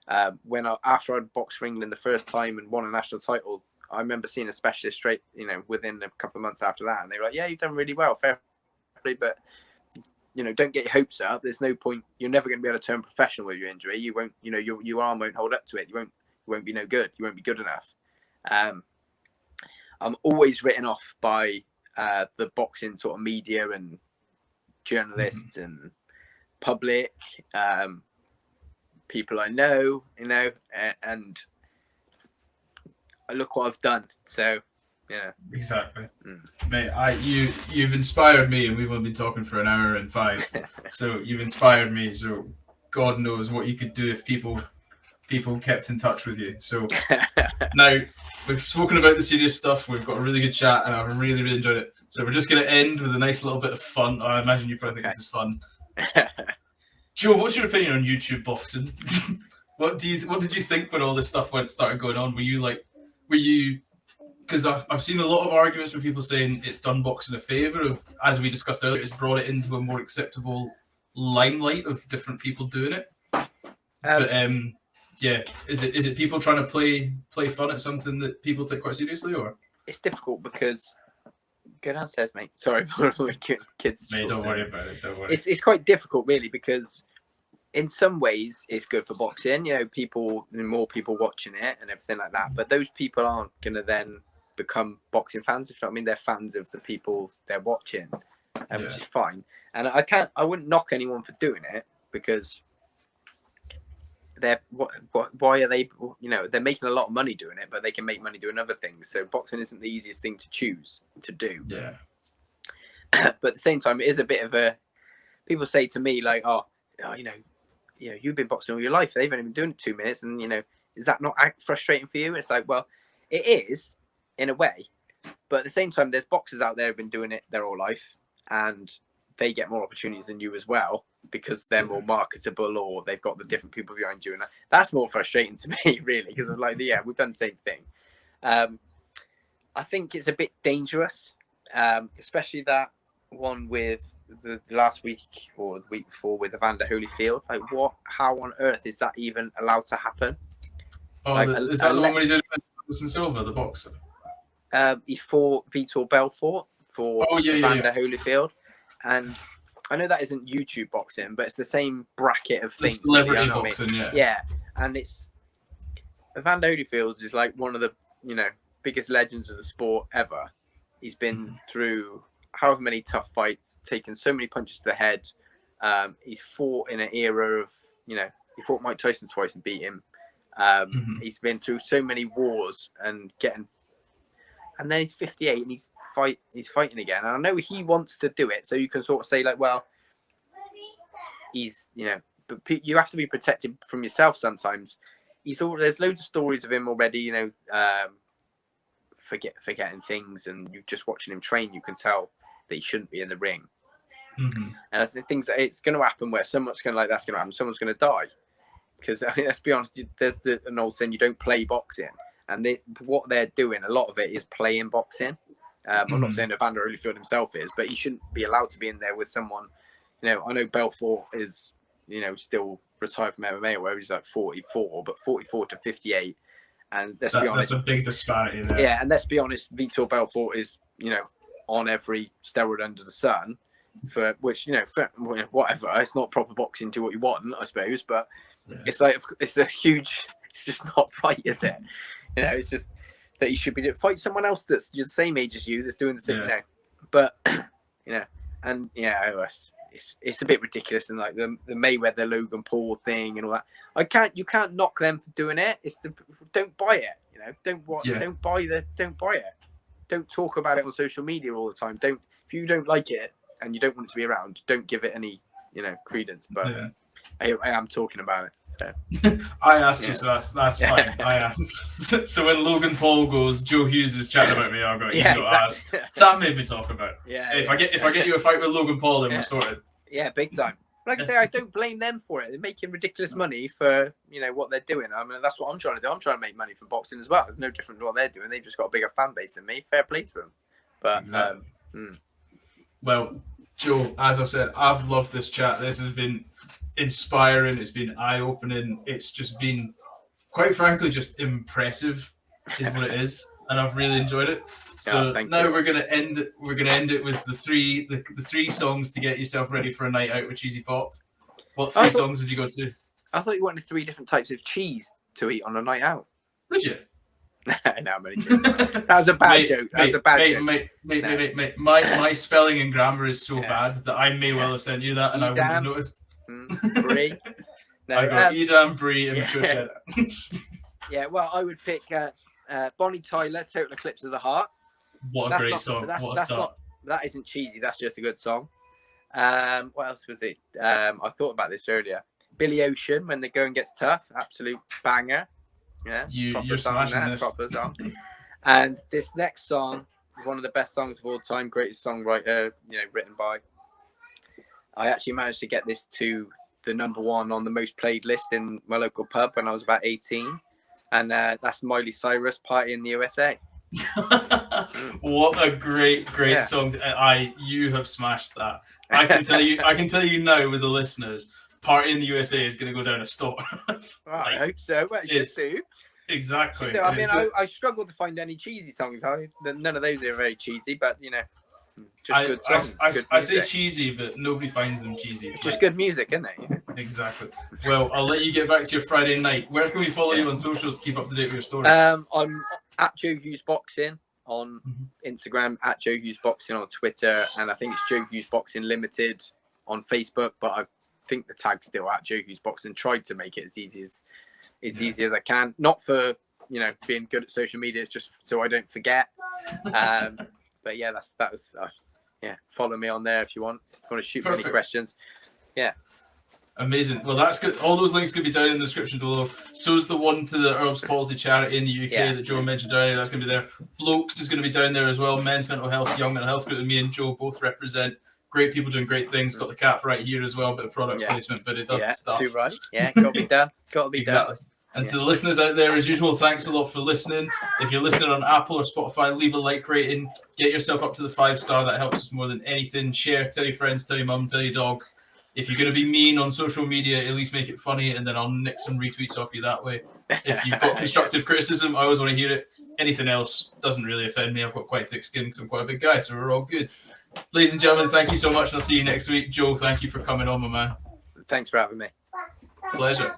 After I'd boxed for England the first time and won a national title, I remember seeing a specialist straight, within a couple of months after that, and they were like, "Yeah, you've done really well, fair play, but don't get your hopes up. There's no point. You're never going to be able to turn professional with your injury. You won't. Your arm won't hold up to it. You won't be no good. You won't be good enough." I'm always written off by the boxing sort of media and journalists and public, people I know, and look what I've done. So, yeah. Exactly. Mate, you've inspired me, and we've only been talking for an hour and 5. So you've inspired me. So God knows what you could do if people kept in touch with you. So now we've spoken about the serious stuff. We've got a really good chat, and I've really, really enjoyed it. So we're just going to end with a nice little bit of fun. I imagine you probably think this is fun. Joe, what's your opinion on YouTube boxing? What did you think when all this stuff started going on? Were you? Because I've seen a lot of arguments from people saying it's done boxing a favour of, as we discussed earlier, it's brought it into a more acceptable limelight of different people doing it. Yeah, is it people trying to play fun at something that people take quite seriously, or? It's difficult because go downstairs, mate. Sorry, kids. Mate, don't worry about it. Don't worry. It's quite difficult, really, because in some ways it's good for boxing. More people watching it and everything like that. But those people aren't going to then become boxing fans. If you know what I mean, they're fans of the people they're watching, which is fine. And I wouldn't knock anyone for doing it because why are they? They're making a lot of money doing it, but they can make money doing other things. So boxing isn't the easiest thing to choose to do. Yeah. But at the same time, it is a bit of a. People say to me like, you've been boxing all your life. They've only been doing it 2 minutes, and is that not frustrating for you? It's like, well, it is in a way, but at the same time, there's boxers out there who've been doing it their whole life, and they get more opportunities than you as well because they're more marketable or they've got the different people behind you, and that's more frustrating to me, really, because I'm like, yeah, we've done the same thing. I think it's a bit dangerous, especially that one with the last week or the week before with Evander Holyfield. Like, how on earth is that even allowed to happen? Oh, is that the one where he did Anderson Silva, the boxer? He fought Vitor Belfort for Evander Holyfield, and I know that isn't YouTube boxing, but it's the same bracket of things. Celebrity boxing, yeah. And it's Evander Holyfield is like one of the biggest legends of the sport ever. He's been through however many tough fights, taken so many punches to the head. He's fought in an era of he fought Mike Tyson twice and beat him. He's been through so many wars and then he's 58 and he's fighting again. And I know he wants to do it, so you can sort of say like, well, he's but you have to be protected from yourself sometimes. There's loads of stories of him already, forgetting things, and you're just watching him train. You can tell that he shouldn't be in the ring. And I think it's going to happen where someone's going to that's going to happen. Someone's going to die because let's be honest. There's an old saying: you don't play boxing. And what they're doing, a lot of it is playing boxing. I'm not saying Evander Holyfield himself is, but he shouldn't be allowed to be in there with someone. I know Belfort is, still retired from MMA, or where he's like 44, but 44 to 58. And let's be honest, that's a big disparity there. Yeah, and let's be honest, Vitor Belfort is, on every steroid under the sun, for which, for whatever. It's not proper boxing to what you want, I suppose, but it's like it's just not right, is it? It's just that you should be fight someone else that's the same age as you, that's doing the same, But it's a bit ridiculous, and like the Mayweather Logan Paul thing and all that. You can't knock them for doing it. It's don't buy it. Don't buy it. Don't talk about it on social media all the time. If you don't like it and you don't want it to be around, don't give it any credence. But I am talking about it. So I asked you, so that's fine. I asked. So when Logan Paul goes, Joe Hughes is chatting about me, I'll go, you got to ask. Sam made me talk about it. Yeah. If I get you a fight with Logan Paul, then we're sorted. Yeah, big time. Like I say, I don't blame them for it. They're making ridiculous money for what they're doing. I mean, that's what I'm trying to do. I'm trying to make money from boxing as well. It's no different to what they're doing. They've just got a bigger fan base than me. Fair play to them. But exactly. Well, Joe, as I've said, I've loved this chat. This has been inspiring. It's been eye-opening. It's just been, quite frankly, just impressive is what it is. and I've really enjoyed it. So now we're gonna end it. We're gonna end it with the three songs to get yourself ready for a night out with Cheesy Pop. What three songs would you go to? I thought you wanted 3 different types of cheese to eat on a night out. Would you? No, I'm only joking. That was a bad joke. That was a bad joke. Mate. My spelling and grammar is so bad that I may well have sent you that and I wouldn't have noticed. Brie. No, I got Edam, Brie, and Shoshet. Yeah, well, I would pick Bonnie Tyler, Total Eclipse of the Heart. What a great song. What a start. That isn't cheesy. That's just a good song. What else was it? I thought about this earlier. Billy Ocean, When the Going Gets Tough. Absolute banger. Yeah, you're smashing this. Proper song. And this next song, one of the best songs of all time, greatest songwriter, written by. I actually managed to get this to the #1 on the most played list in my local pub when I was about 18, and that's Miley Cyrus, "Party in the USA." What a great song! You have smashed that. I can tell you now with the listeners. Party in the USA is going to go down a store. I hope so. Well, it should do. Exactly. I mean, I struggled to find any cheesy songs. None of those are very cheesy, but just good songs. I say cheesy, but nobody finds them cheesy. It's just good music, isn't it? Exactly. Well, I'll let you get back to your Friday night. Where can we follow you on socials to keep up to date with your stories? I'm at Joe Hughes Boxing on Instagram, at Joe Hughes Boxing on Twitter, and I think it's Joe Hughes Boxing Limited on Facebook, but I think the tag's still at Joe Hughes Boxing. Tried to make it as easy as I can, not for being good at social media, it's just so I don't forget. But yeah, that was follow me on there if you want to shoot me any questions. Amazing. Well, that's good. All those links could be down in the description below. So is the one to the Erbs Palsy charity in the UK that Joe mentioned earlier. That's going to be there. Blokes is going to be down there as well. Men's mental health, young mental health group that me and Joe both represent. Great people doing great things. Got the cap right here as well, bit of product placement, but it does the stuff. Too right. Yeah, got to be done. Got to be exactly. done. And to the listeners out there, as usual, thanks a lot for listening. If you're listening on Apple or Spotify, leave a like rating. Get yourself up to the 5-star. That helps us more than anything. Share, tell your friends, tell your mum, tell your dog. If you're going to be mean on social media, at least make it funny, and then I'll nick some retweets off you that way. If you've got constructive criticism, I always want to hear it. Anything else doesn't really offend me. I've got quite thick skin because I'm quite a big guy, so we're all good. Ladies and gentlemen, thank you so much, and I'll see you next week. Joe, thank you for coming on, my man. Thanks for having me. Pleasure.